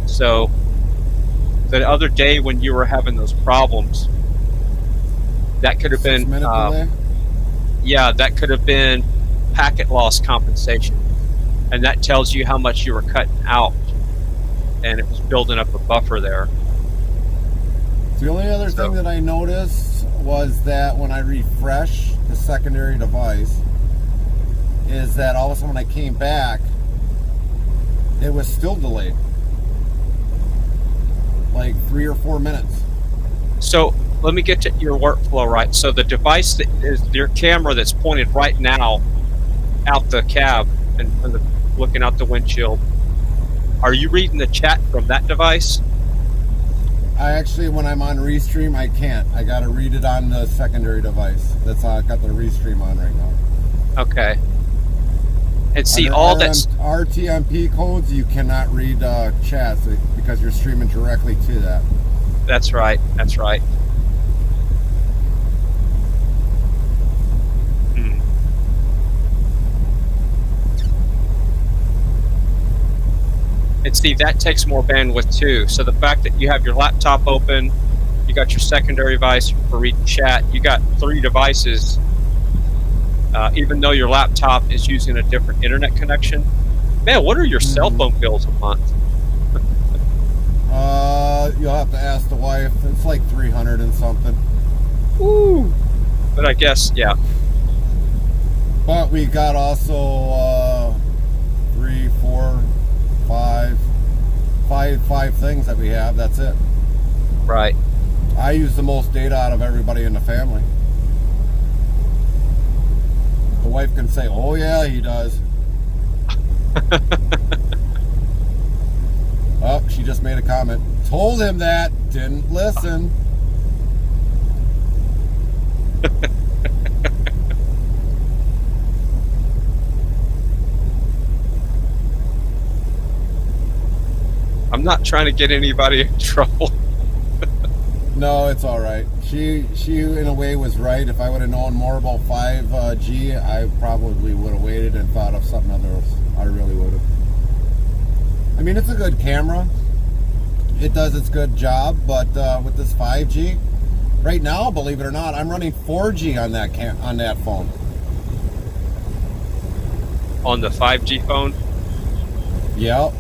So the other day when you were having those problems, that could have been that could have been packet loss compensation, and that tells you how much you were cutting out, and it was building up a buffer there. The only other thing that I noticed was that when I refresh the secondary device, is that all of a sudden when I came back, it was still delayed, like 3 or 4 minutes. So let me get to your workflow right. So the device that is your camera that's pointed right now out the cab and looking out the windshield, are you reading the chat from that device? I actually, when I'm on Restream, I can't. I got to read it on the secondary device. That's how I got the Restream on right now. Okay. And see, under all that's RTMP codes, you cannot read chats because you're streaming directly to that. That's right. That's right. And see, that takes more bandwidth too. So the fact that you have your laptop open, you got your secondary device for reading chat, you got 3 devices, even though your laptop is using a different internet connection. Man, what are your cell phone bills a month? You'll have to ask the wife. It's like 300 and something. Ooh. But I guess, yeah. But we got also 3, 4, 5 things that we have. That's it. Right. I use the most data out of everybody in the family. The wife can say, "Oh yeah, he does." Oh, she just made a comment. Told him that. Didn't listen. I'm not trying to get anybody in trouble. No, it's all right. She in a way was right. If I would have known more about 5G, I probably would have waited and thought of something else. I really would have. I mean, it's a good camera. It does its good job, but with this 5G, right now, believe it or not, I'm running 4G on that phone. On the 5G phone? Yep.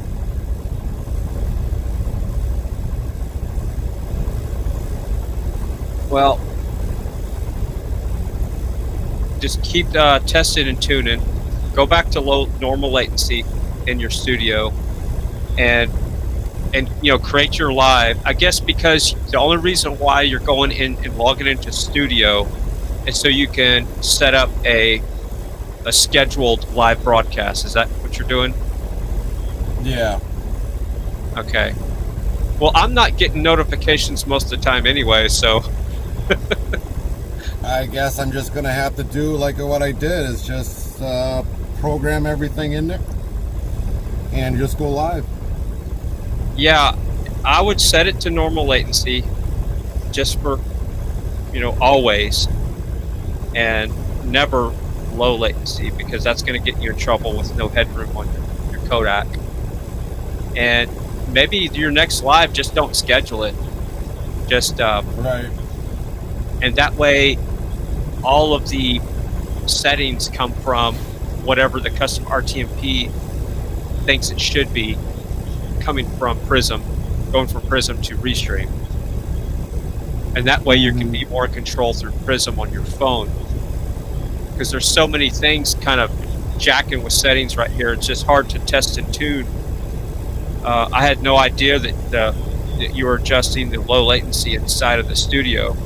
Well, just keep testing and tuning. Go back to low normal latency in your studio, and create your live. I guess because the only reason why you're going in and logging into studio is so you can set up a scheduled live broadcast. Is that what you're doing? Yeah. Okay. Well, I'm not getting notifications most of the time anyway, so. I guess I'm just gonna have to do like what I did, is just program everything in there and just go live. Yeah, I would set it to normal latency just for, always, and never low latency, because that's going to get you in trouble with no headroom on your Kodak. And maybe your next live, just don't schedule it. Just right. And that way, all of the settings come from whatever the custom RTMP thinks it should be, coming from Prism, going from Prism to Restream. And that way you can be more in control through Prism on your phone. Because there's so many things kind of jacking with settings right here. It's just hard to test and tune. I had no idea that you were adjusting the low latency inside of the studio.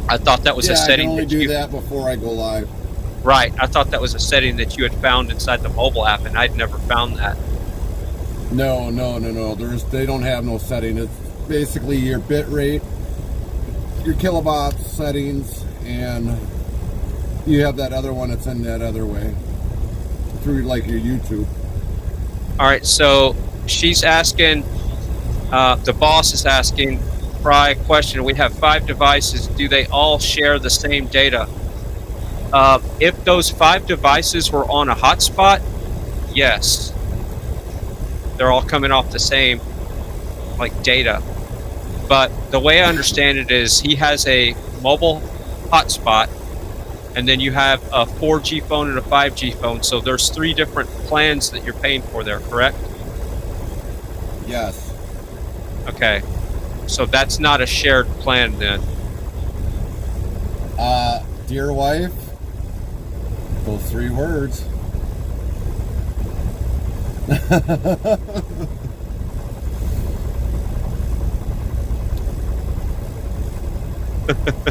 I thought that was a setting. I can only do that before I go live. Right. I thought that was a setting that you had found inside the mobile app, and I'd never found that. No. They don't have no setting. It's basically your bit rate, your kilobytes settings, and you have that other one that's in that other way through like your YouTube. All right. So she's asking, the boss is asking, Fry, question. We have 5 devices. Do they all share the same data? If those 5 devices were on a hotspot, yes. They're all coming off the same, data. But the way I understand it is he has a mobile hotspot, and then you have a 4G phone and a 5G phone. So there's 3 different plans that you're paying for there, correct? Yes. Okay. So that's not a shared plan then. Dear wife, those 3 words.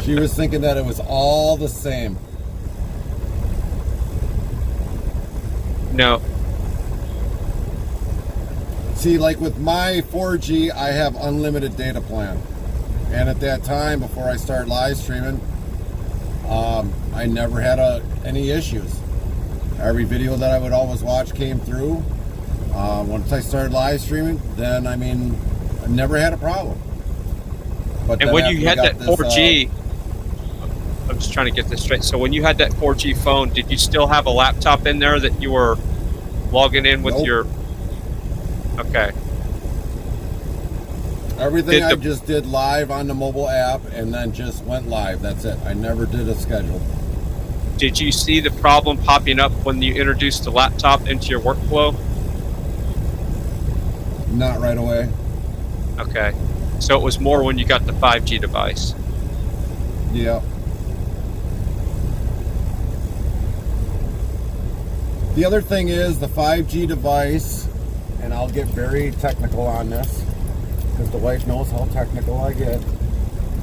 She was thinking that it was all the same. No. See, like with my 4G, I have unlimited data plan. And at that time, before I started live streaming, I never had any issues. Every video that I would always watch came through. Once I started live streaming, then, I never had a problem. But and when you had that 4G, I'm just trying to get this straight. So when you had that 4G phone, did you still have a laptop in there that you were logging in with? Nope. Your... Okay. Everything I just did live on the mobile app and then just went live. That's it. I never did a schedule. Did you see the problem popping up when you introduced the laptop into your workflow? Not right away. Okay. So it was more when you got the 5G device. Yeah. The other thing is the 5G device, and I'll get very technical on this because the wife knows how technical I get.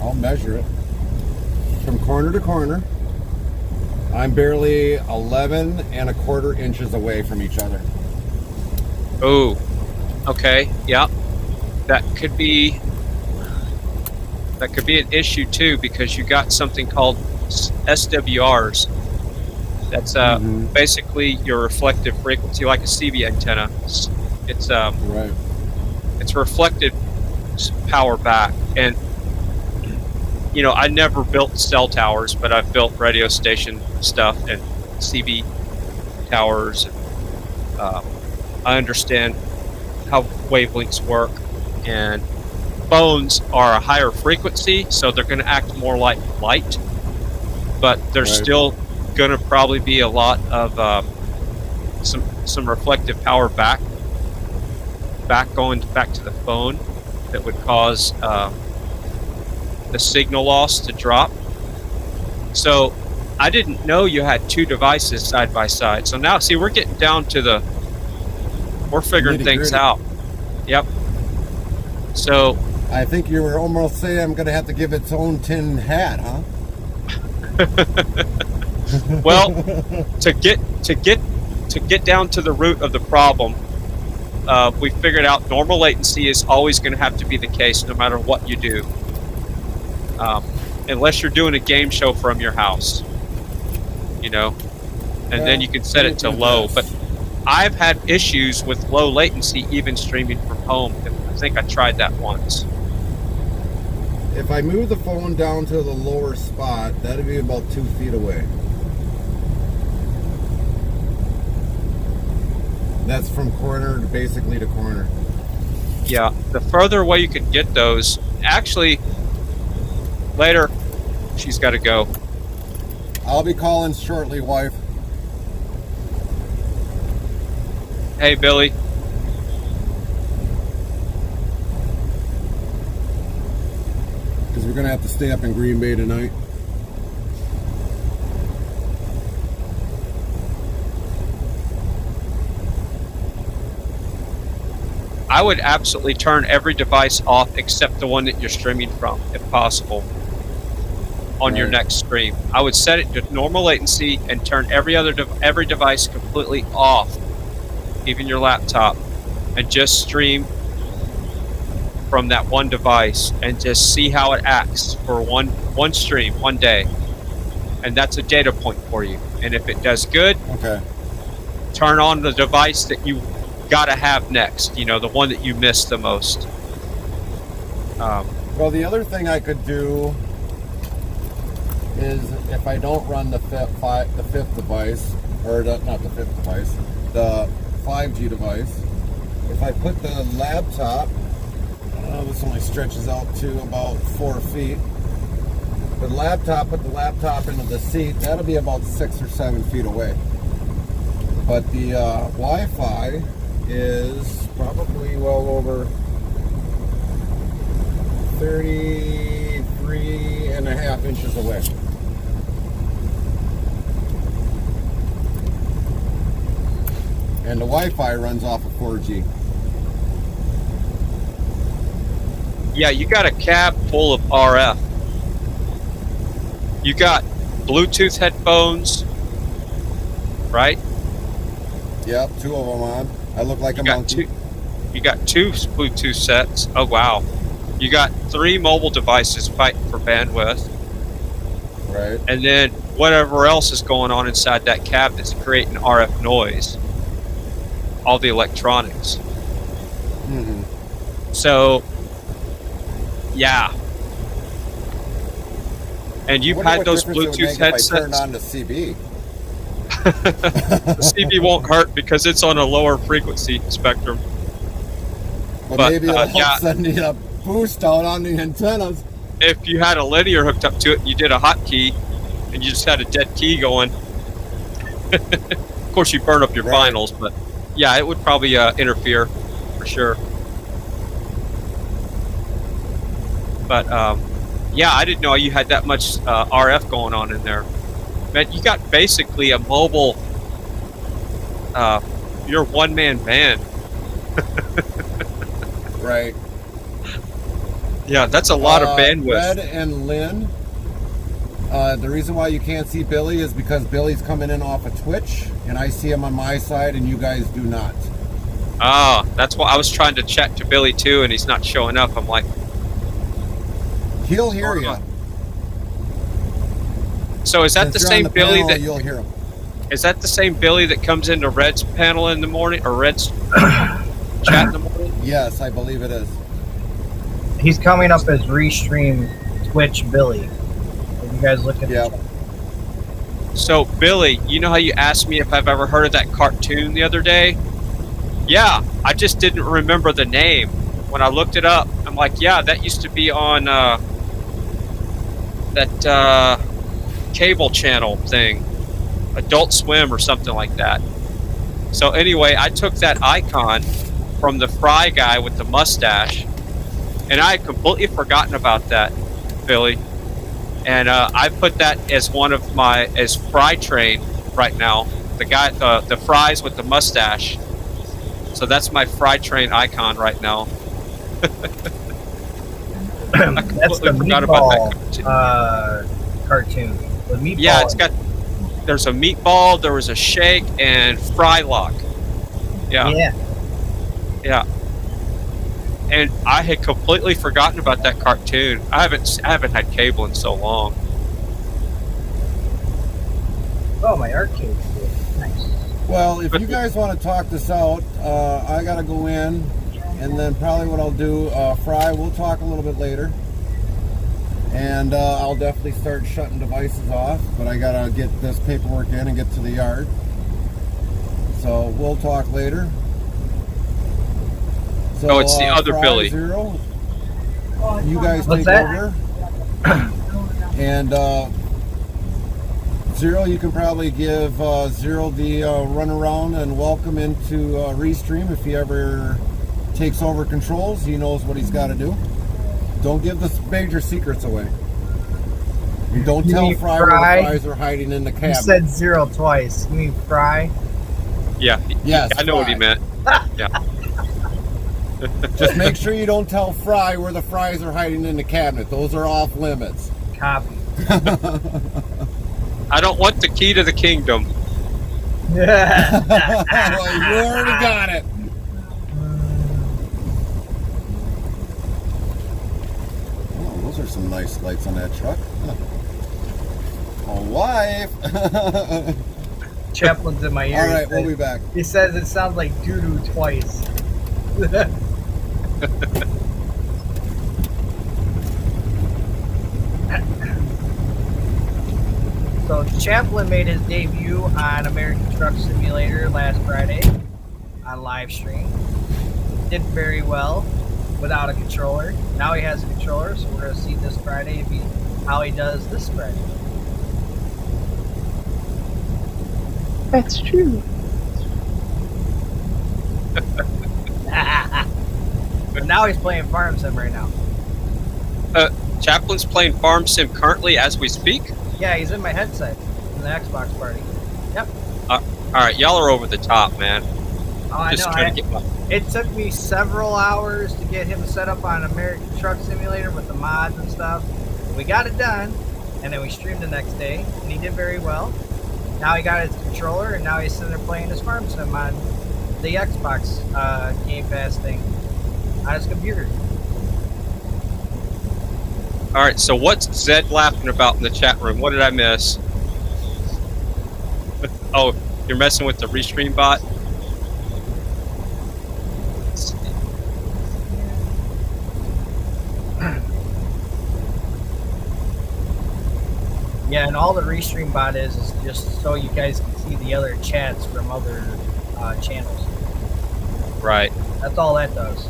I'll measure it from corner to corner. I'm barely 11¼ inches away from each other. Oh, okay. Yeah. That could be an issue too, because you got something called SWRs. That's basically your reflective frequency, like a CB antenna. It's right. It's reflected power back. And you know, I never built cell towers, but I've built radio station stuff and CB towers. I understand how wavelengths work, and phones are a higher frequency, so they're going to act more like light, but there's still going to probably be a lot of some reflective power back going back to the phone that would cause the signal loss to drop. So I didn't know you had two devices side by side. So now, see, we're getting down to we're figuring things out. Yep. So I think you were almost saying I'm going to have to give its own tin hat, huh? Well, to get down to the root of the problem, we figured out normal latency is always going to have to be the case no matter what you do, unless you're doing a game show from your house, you know, and then you can set it to low. But I've had issues with low latency even streaming from home. I think I tried that once. If I move the phone down to the lower spot, that'd be about 2 feet away. That's from corner to basically to corner. Yeah, the further away you can get those, actually, later, she's got to go. I'll be calling shortly, wife. Hey, Billy. Because we're going to have to stay up in Green Bay tonight. I would absolutely turn every device off except the one that you're streaming from, if possible, on your next stream. I would set it to normal latency and turn every device completely off, even your laptop, and just stream from that one device and just see how it acts for one stream, one day. And that's a data point for you. And if it does good, turn on the device that you gotta have next, you know, the one that you miss the most. Well, the other thing I could do is if I don't run the fifth device, or not the fifth device, the 5G device, if I put the laptop, this only stretches out to about 4 feet. Put the laptop into the seat, that'll be about 6 or 7 feet away. But the Wi-Fi is probably well over 33.5 inches away. And the Wi-Fi runs off of 4G. Yeah, you got a cab full of RF. You got Bluetooth headphones, right? Yep, 2 of them on. I look like a monkey. You got 2 Bluetooth sets. Oh, wow. You got 3 mobile devices fighting for bandwidth. Right. And then whatever else is going on inside that cab that's creating RF noise. All the electronics. Mm-hmm. So, yeah. And you've had those Bluetooth headsets. If I turned on the CB. The CB won't hurt because it's on a lower frequency spectrum. But maybe it'll help send a boost out on the antennas. If you had a linear hooked up to it, you did a hotkey, and you just had a dead key going. Of course, you burn up your vinyls, but yeah, it would probably interfere for sure. But yeah, I didn't know you had that much RF going on in there. Man, you got basically a mobile, you're a one-man band. Right. Yeah, that's a lot of bandwidth. Red and Lynn, the reason why you can't see Billy is because Billy's coming in off of Twitch, and I see him on my side, and you guys do not. Ah, that's why I was trying to chat to Billy too, and he's not showing up. I'm like, he'll hear you. So is that the same Billy that you'll hear him? Is that the same Billy that comes into Red's panel in the morning, or Red's chat in the morning? Yes, I believe it is. He's coming up as Restream Twitch Billy. If you guys look at Yep. the So, Billy, you know how you asked me if I've ever heard of that cartoon the other day? Yeah, I just didn't remember the name. When I looked it up, I'm like, yeah, that used to be on that cable channel thing, Adult Swim or something like that. So anyway, I took that icon from the Fry guy with the mustache, and I had completely forgotten about that, Billy. And I put that as one of my as Fry Train right now. The guy, the Fries with the mustache. So that's my Fry Train icon right now. That's the meatball cartoon. The meatball. Yeah, it's got. There's a meatball. There was a shake and Fry Lock. Yeah. Yeah. And I had completely forgotten about that cartoon. I haven't had cable in so long. Oh, my arcade. Nice. Well, if you guys want to talk this out, I gotta go in, and then probably what I'll do, Fry, we'll talk a little bit later. And I'll definitely start shutting devices off, but I gotta get this paperwork in and get to the yard. So we'll talk later. So, Oh, it's the other Fry, Billy. Zero, you guys What's take that? over. And Zero, you can probably give Zero the runaround and welcome into Restream if he ever takes over controls. He knows what he's got to do. Don't give the major secrets away. You don't You tell mean Fry where Fry? the fries are hiding in the You cabinet. said Zero twice. You mean Fry? Yeah. Yes, I know what he Fry. meant. Yeah. Just make sure you don't tell Fry where the fries are hiding in the cabinet. Those are off limits. Copy. I don't want the key to the kingdom. Yeah. Well, you already got it. Oh, those are some nice lights on that truck. Oh, wife. Chaplin's in my ear. All right, we'll be back. He says it sounds like doo-doo twice. So Chaplin made his debut on American Truck Simulator last Friday on Livestream. Did very well without a controller. Now he has a controller, so we're going to see this Friday how he does this Friday. That's true. But now he's playing Farm Sim right now. Chaplin's playing Farm Sim currently as we speak. Yeah, he's in my headset in the Xbox party. Yep. All right, y'all are over the top, man. Oh, I Just know. trying to get my. It took me several hours to get him set up on American Truck Simulator with the mods and stuff. We got it done, and then we streamed the next day, and he did very well. Now he got his controller, and now he's sitting there playing his Farm Sim on the Xbox Game Pass thing on his computer. All right, so what's Zed laughing about in the chat room? What did I miss? Oh, you're messing with the Restream bot? Yeah, and all the Restream bot is just so you guys can see the other chats from other channels. Right. That's all that does.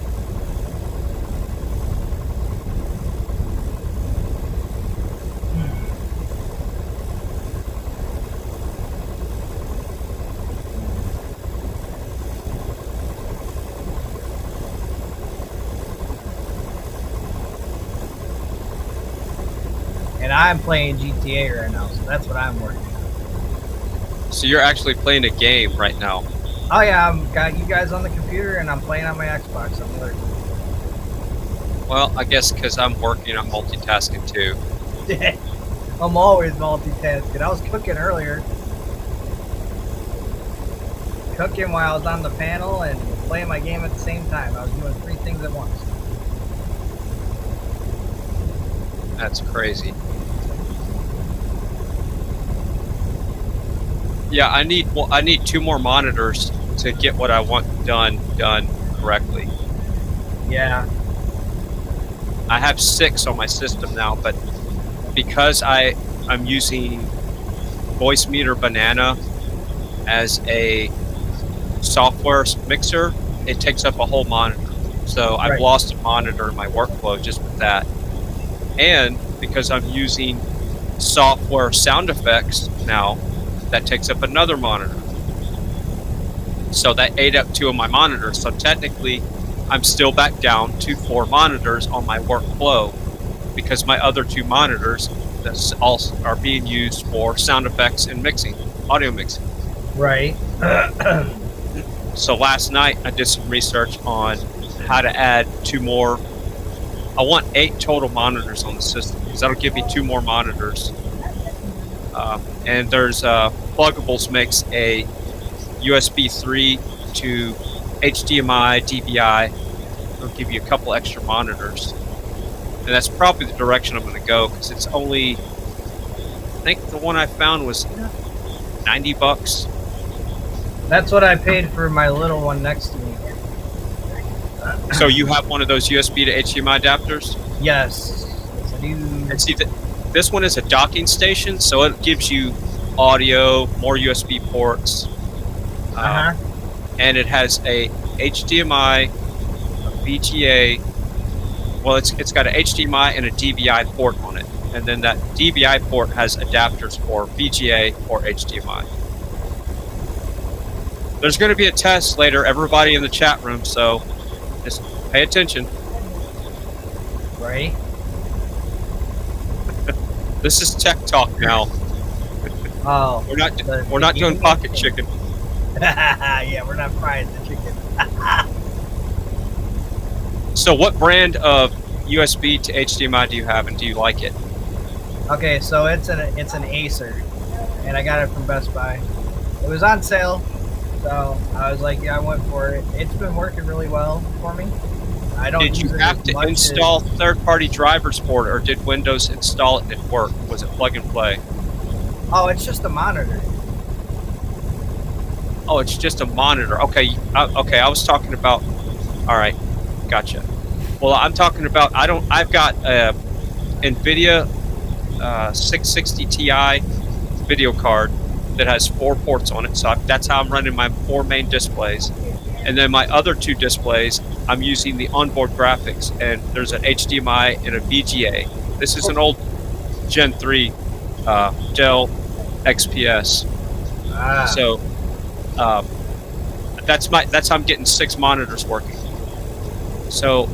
And I'm playing GTA right now, so that's what I'm working on. So you're actually playing a game right now. Oh yeah, I've got you guys on the computer and I'm playing on my Xbox on the other. Well, I guess because I'm working, I'm multitasking too. I'm always multitasking. I was cooking earlier. Cooking while I was on the panel and playing my game at the same time. I was doing 3 things at once. That's crazy. Yeah, I need 2 more monitors to get what I want done correctly. Yeah. I have 6 on my system now, but because I'm using Voice Meter Banana as a software mixer, it takes up a whole monitor. So I've Right. lost a monitor in my workflow just with that. And because I'm using software sound effects now, that takes up another monitor. So that ate up 2 of my monitors. So technically, I'm still back down to 4 monitors on my workflow because my other 2 monitors that's also are being used for sound effects and mixing, audio mixing. Right. So last night I did some research on how to add 2 more. I want 8 total monitors on the system because that'll give me 2 more monitors. And there's Pluggables makes a USB 3 to HDMI DVI. It'll give you a couple extra monitors, and that's probably the direction I'm going to go because it's only, I think the one I found was $90. That's what I paid for my little one next to me. So you have one of those USB to HDMI adapters? Yes. Yes, I do. And see, this one is a docking station, so it gives you audio, more USB ports, and it has a HDMI, a VGA. Well, it's got an HDMI and a DVI port on it, and then that DVI port has adapters for VGA or HDMI. There's going to be a test later, everybody in the chat room, so just pay attention. Right. This is tech talk now. Oh. We're not doing pocket chicken. Yeah, we're not frying the chicken. So what brand of USB to HDMI do you have, and do you like it? Okay, so it's an Acer, and I got it from Best Buy. It was on sale, so I was like, yeah, I went for it. It's been working really well for me. I don't. Did you use it have as to much install third-party drivers for it, or did Windows install it and it worked? Was it plug and play? Oh, it's just a monitor. Oh, it's just a monitor. Okay, okay. I was talking about. All right, gotcha. Well, I'm talking about. I've got a NVIDIA 660 Ti video card that has 4 ports on it. So that's how I'm running my 4 main displays, and then my other 2 displays, I'm using the onboard graphics, and there's an HDMI and a VGA. This is an old Gen 3 Dell XPS. So that's how I'm getting 6 monitors working. So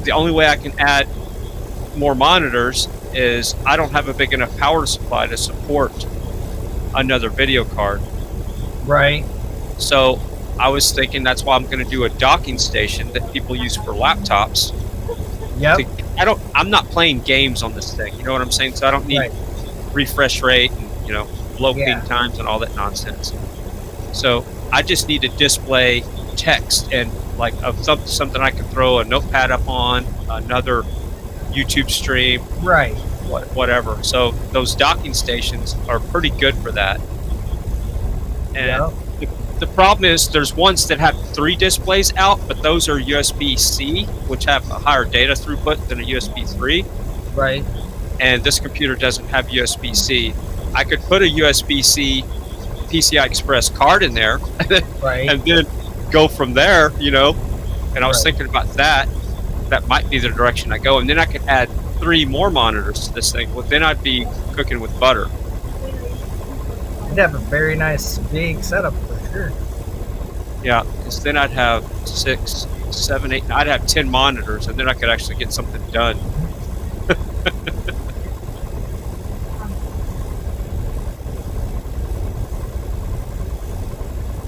the only way I can add more monitors is I don't have a big enough power supply to support another video card. Right. So I was thinking that's why I'm going to do a docking station that people use for laptops. Yep. I'm not playing games on this thing. You know what I'm saying? So I don't need refresh rate and low ping times and all that nonsense. So I just need to display text and like something I can throw a notepad up on, another YouTube stream, right? Whatever. So those docking stations are pretty good for that. And the problem is there's ones that have 3 displays out, but those are USB-C, which have a higher data throughput than a USB 3. Right. And this computer doesn't have USB-C. I could put a USB-C PCI Express card in there, and then go from there, And I was thinking about that. That might be the direction I go, and then I could add 3 more monitors to this thing. Well, then I'd be cooking with butter. You'd have a very nice big setup for sure. Yeah, because then I'd have 6, 7, 8. I'd have 10 monitors, and then I could actually get something done.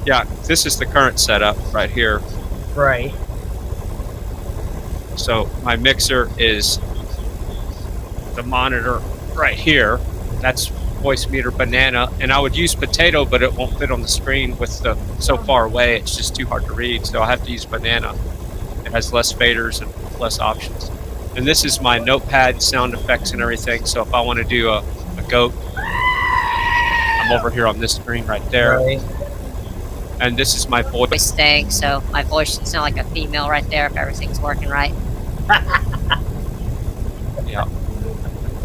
Yeah, this is the current setup right here. Right. So my mixer is the monitor right here. That's Voice Meter Banana, and I would use Potato, but it won't fit on the screen with the so far away. It's just too hard to read, so I have to use Banana. It has less faders and less options. And this is my notepad, sound effects, and everything. So if I want to do a goat, I'm over here on this screen right there. Right. And this is my voice thing, so my voice should sound like a female right there if everything's working right.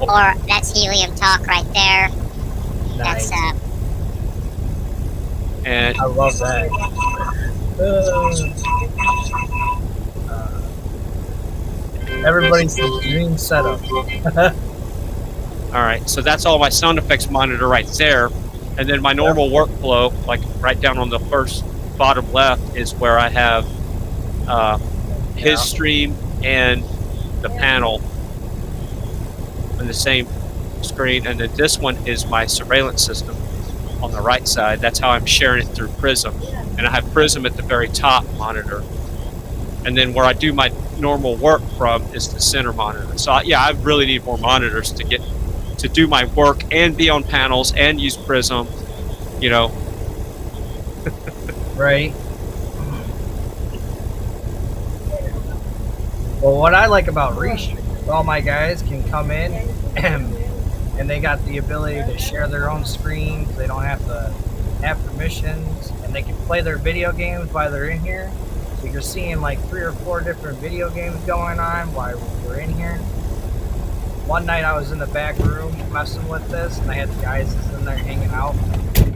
Or that's helium talk right there. Nice. That's And I love that. Everybody's dream setup. all right, so that's all my sound effects monitor right there. And then my normal workflow, like right down on the first bottom left, is where I have his stream and the panel on the same screen. And then this one is my surveillance system on the right side. That's how I'm sharing it through Prism. And I have Prism at the very top monitor. And then where I do my normal work from is the center monitor. So I really need more monitors to get to do my work and be on panels and use Prism, you know. Right. Well, what I like about Restream is all my guys can come in and they got the ability to share their own screens. They don't have to have permissions, and they can play their video games while they're in here. So you're seeing like 3 or 4 different video games going on while we're in here. One night I was in the back room messing with this, and I had the guys in there hanging out,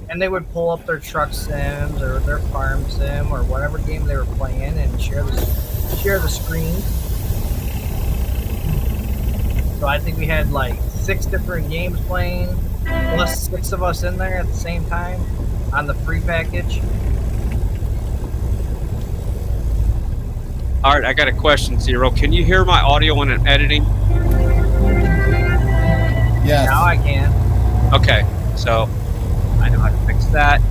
and they would pull up their truck sims or their farm sim or whatever game they were playing and share the screen. So I think we had like 6 different games playing, plus 6 of us in there at the same time on the free package. All right, I got a question, Zero. Can you hear my audio when I'm editing? Yes. Now I can. Okay, so I know how to fix that.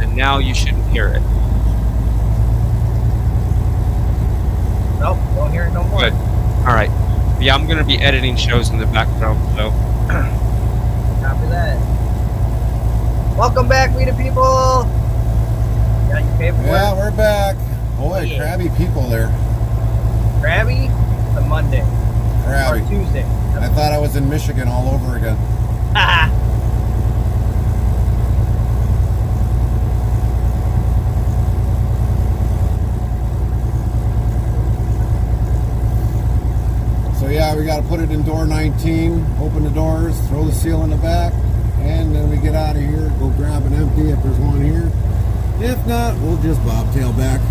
And now you shouldn't hear it. Nope, don't hear it no more. Good. All right. Yeah, I'm going to be editing shows in the background, so. Copy that. Welcome back, we the people. Got your paperwork? Yeah, we're back. Boy, Yeah. crabby people there. Crabby, the Monday Crabby. or Tuesday. I thought I was in Michigan all over again. So yeah, we got to put it in door 19, open the doors, throw the seal in the back, and then we get out of here, go grab an empty if there's one here. If not, we'll just bobtail back.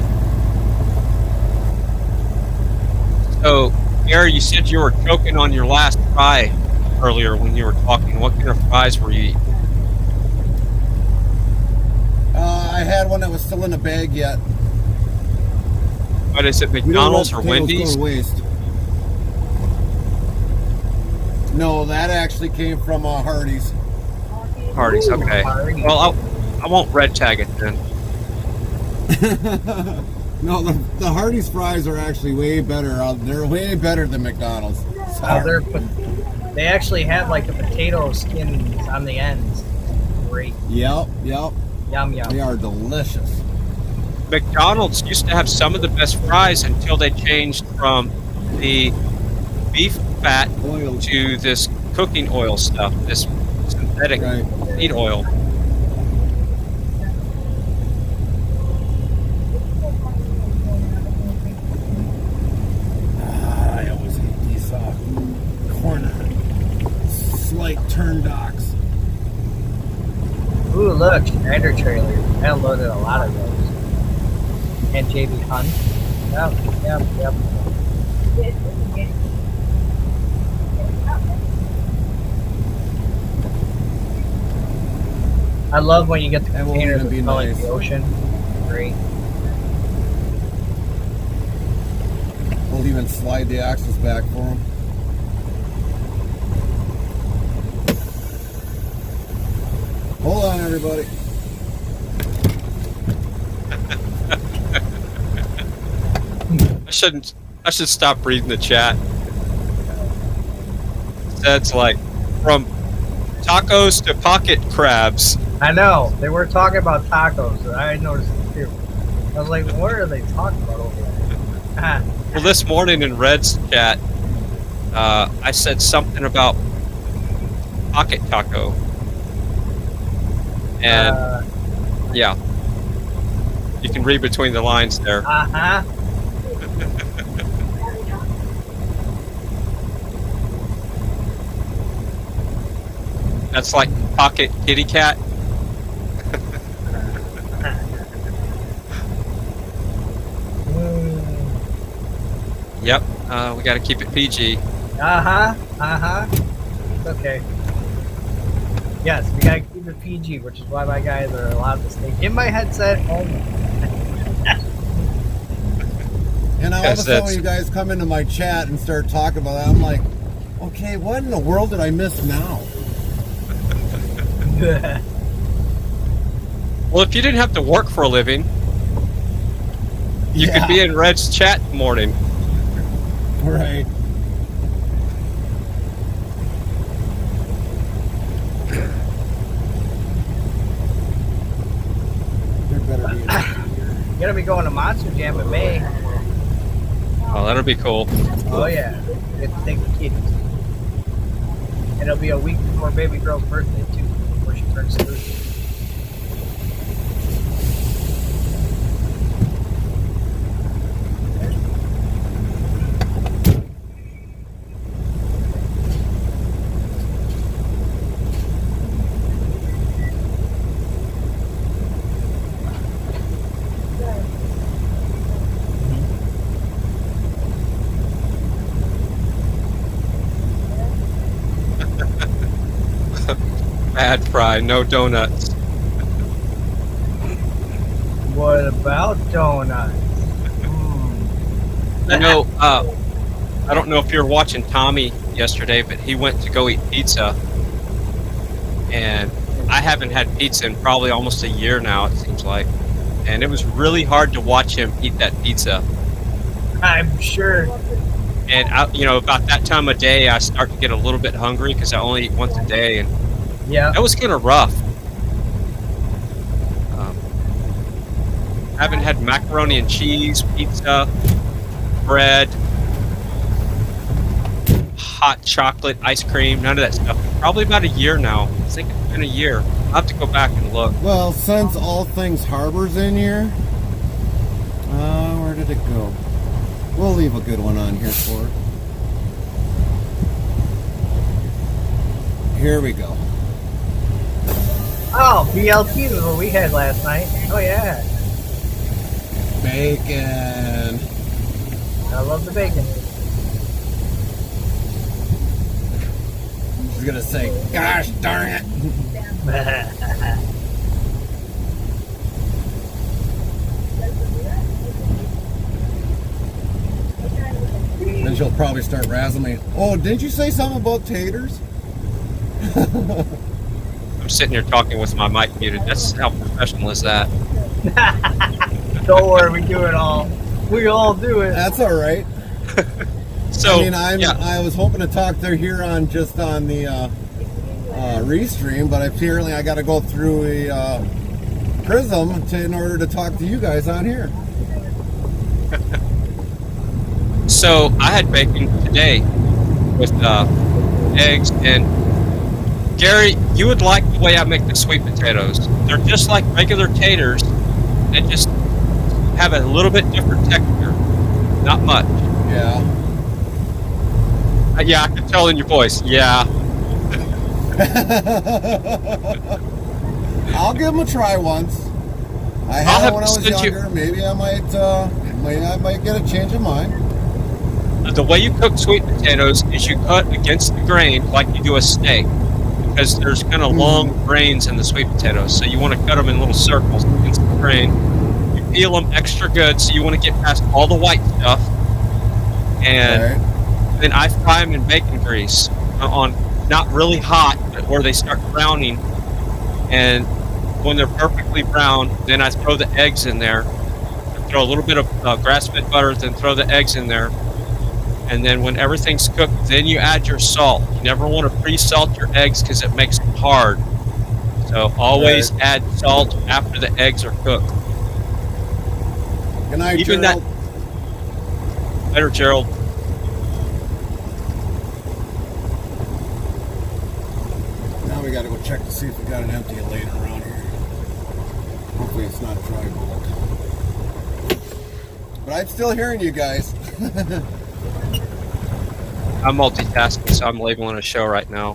So, Gary, you said you were choking on your last fry earlier when you were talking. What kind of fries were you eating? I had one that was still in the bag yet. What is it, We don't McDonald's let or potatoes Wendy's? go to waste. No, that actually came from Hardee's. Hardee's, okay. Hardee's. Well, I won't red tag it then. No, the Hardee's fries are actually way better. They're way better than McDonald's. They actually have like the potato skins on the ends. Great. Yep. Yum, yum. They are delicious. McDonald's used to have some of the best fries until they changed from the beef fat Oil. to this cooking oil stuff, this synthetic Right. meat oil. I always hate these corner slight turn docks. Ooh, look, Schneider trailer. I unloaded a lot of those. And JB Hunt. Yep. I love when you get the That will containers even that be smell like nice. the ocean. Great. We'll even slide the axles back for them. Hold on, everybody. I should stop reading the chat. That's like from tacos to pocket crabs. I know. They were talking about tacos. And I noticed it too. I was like, what are they talking about over there? Well, this morning in Red's chat, I said something about pocket taco. And yeah, you can read between the lines there. Uh-huh. That's like pocket kitty cat. Yep. We got to keep it PG. It's okay. Yes, we gotta keep it PG, which is why my guys are allowed to stay in my headset only. And all of a Yes, sudden, that's- when you guys come into my chat and start talking about that, I'm like, okay, what in the world did I miss now? Well, if you didn't have to work for a living, you Yeah. could be in Red's chat in the morning. Right. There better be an exit here. You're gonna be going to Monster Jam in May. Oh, that'll be cool. Oh yeah, we have to take the kids. And it'll be a week before baby girl's birthday too, before she turns 30. Bad fry, no donuts. What about donuts? You know, I don't know if you were watching Tommy yesterday, but he went to go eat pizza. And I haven't had pizza in probably almost a year now, it seems like. And it was really hard to watch him eat that pizza. I'm sure. And, about that time of day, I start to get a little bit hungry because I only eat once a day. And Yeah. that was kind of rough. Haven't had macaroni and cheese, pizza, bread, hot chocolate, ice cream, none of that stuff. Probably about a year now. I think it's been a year. I'll have to go back and look. Well, since All Things Harbor's in here, where did it go? We'll leave a good one on here for it. Here we go. Oh, BLT is what we had last night. Oh yeah, Bacon. I love the bacon. She's gonna say, gosh darn it. Then she'll probably start razzing me. Oh, didn't you say something about taters? I'm sitting here talking with my mic muted. That's how professional is that? Don't worry, we do it all. We all do it. That's all right. So, I mean, yeah. I was hoping to talk to here on the restream, but apparently I got to go through a Prism in order to talk to you guys on here. So I had bacon today with eggs, and Gary, you would like the way I make the sweet potatoes. They're just like regular taters, they just have a little bit different texture. Not much. Yeah. Yeah, I can tell in your voice. Yeah. I'll give them a try once. I I'll had have it when I to was send you- younger. Maybe I might get a change of mind. The way you cook sweet potatoes is you cut against the grain like you do a steak, because there's kind of long grains in the sweet potatoes. So you want to cut them in little circles against the grain. You peel them extra good, so you want to get past all the white stuff. And Right. then I fry them in bacon grease on not really hot, but where they start browning. And when they're perfectly brown, then I throw the eggs in there. I throw a little bit of grass-fed butter, then throw the eggs in there. And then when everything's cooked, then you add your salt. You never want to pre-salt your eggs because it makes them hard. So always add salt after the eggs are cooked. Good night, Even Gerald. Better, Gerald. Now we got to go check to see if we got an empty laying around here. Hopefully it's not dry bulk. But I'm still hearing you guys. I'm multitasking, so I'm labeling a show right now.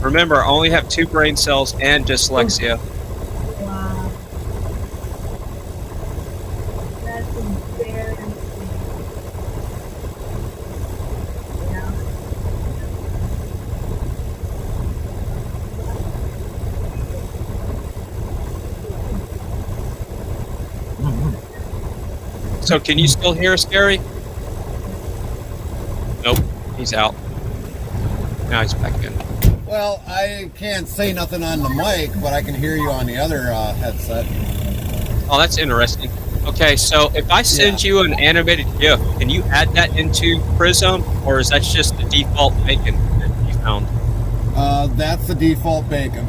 Remember, I only have 2 brain cells and dyslexia. Wow. That's embarrassing. Yeah. So can you still hear us, Gary? Nope, he's out. Now he's back in. Well, I can't say nothing on the mic, but I can hear you on the other headset. Oh, that's interesting. Okay, so if I send you an animated GIF, can you add that into Prism, or is that just the default bacon that you found? That's the default bacon.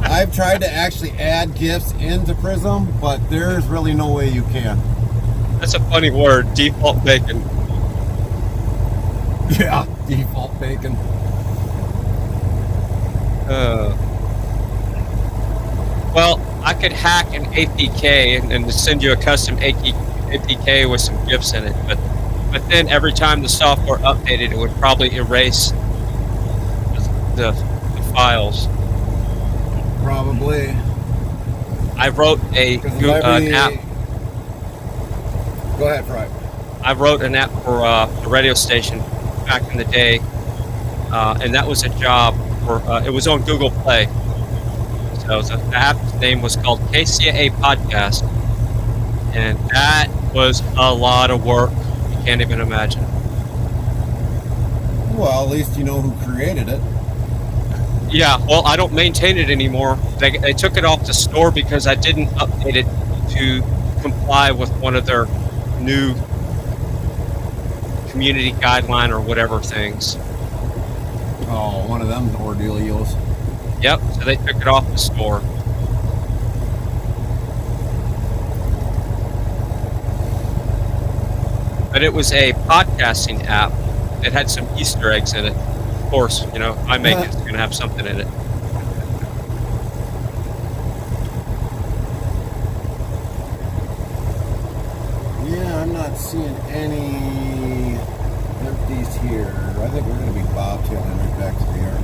I've tried to actually add GIFs into Prism, but there's really no way you can. That's a funny word, default bacon. Yeah, default bacon. Well, I could hack an APK and send you a custom APK with some GIFs in it, but then every time the software updated, it would probably erase the files. Probably. I wrote an app. Go ahead, Fry. I wrote an app for the radio station back in the day, and that was a job for. It was on Google Play. So the app's name was called KCA Podcast, and that was a lot of work. You can't even imagine. Well, at least you know who created it. Yeah, well, I don't maintain it anymore. They took it off the store because I didn't update it to comply with one of their new community guideline or whatever things. Oh, one of them ordealios. Yep, so they took it off the store. But it was a podcasting app that had some Easter eggs in it. Of course, you know, I make it, it's going to have something in it. Yeah, I'm not seeing any empties here. I think we're going to be bobtailing right back to the yard.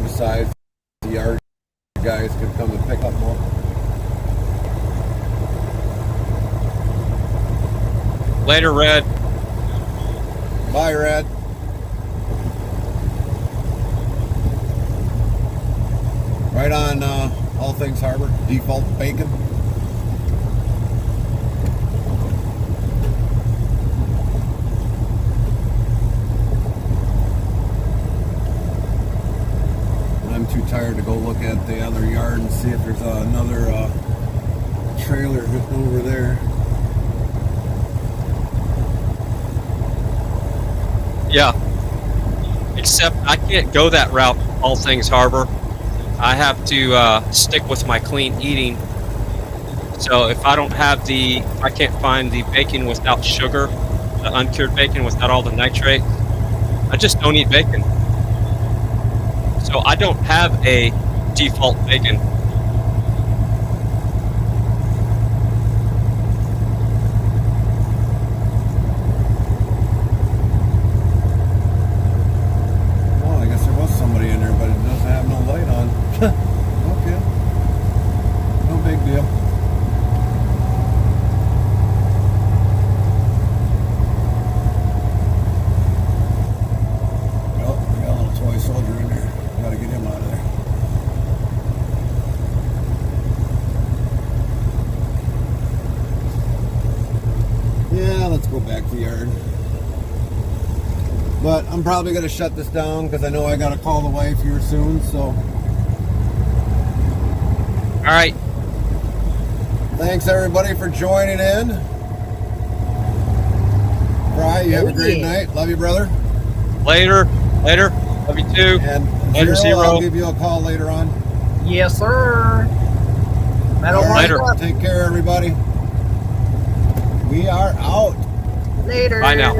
Besides, the yard guys could come and pick up more. Later, Red. Bye, Red. Right on All Things Harbor, default bacon. I'm too tired to go look at the other yard and see if there's another trailer over there. Yeah. Except I can't go that route, All Things Harbor. I have to stick with my clean eating. So if I don't have I can't find the bacon without sugar, the uncured bacon without all the nitrate, I just don't eat bacon. So I don't have a default bacon. Well, I guess there was somebody in there, but it doesn't have no light on. Okay. No big deal. Oh, we got a little toy soldier in there. Gotta get him out of there. Yeah, let's go back to the yard. But I'm probably going to shut this down because I know I got to call the wife here soon, so. All right. Thanks, everybody, for joining in. Fry, you have a great night. Love you, brother. Later. Love you too. And Later, Zero, Zero. I'll give you a call later on. Yes, sir. Metal All right, Later. take care, everybody. We are out. Later. Bye now.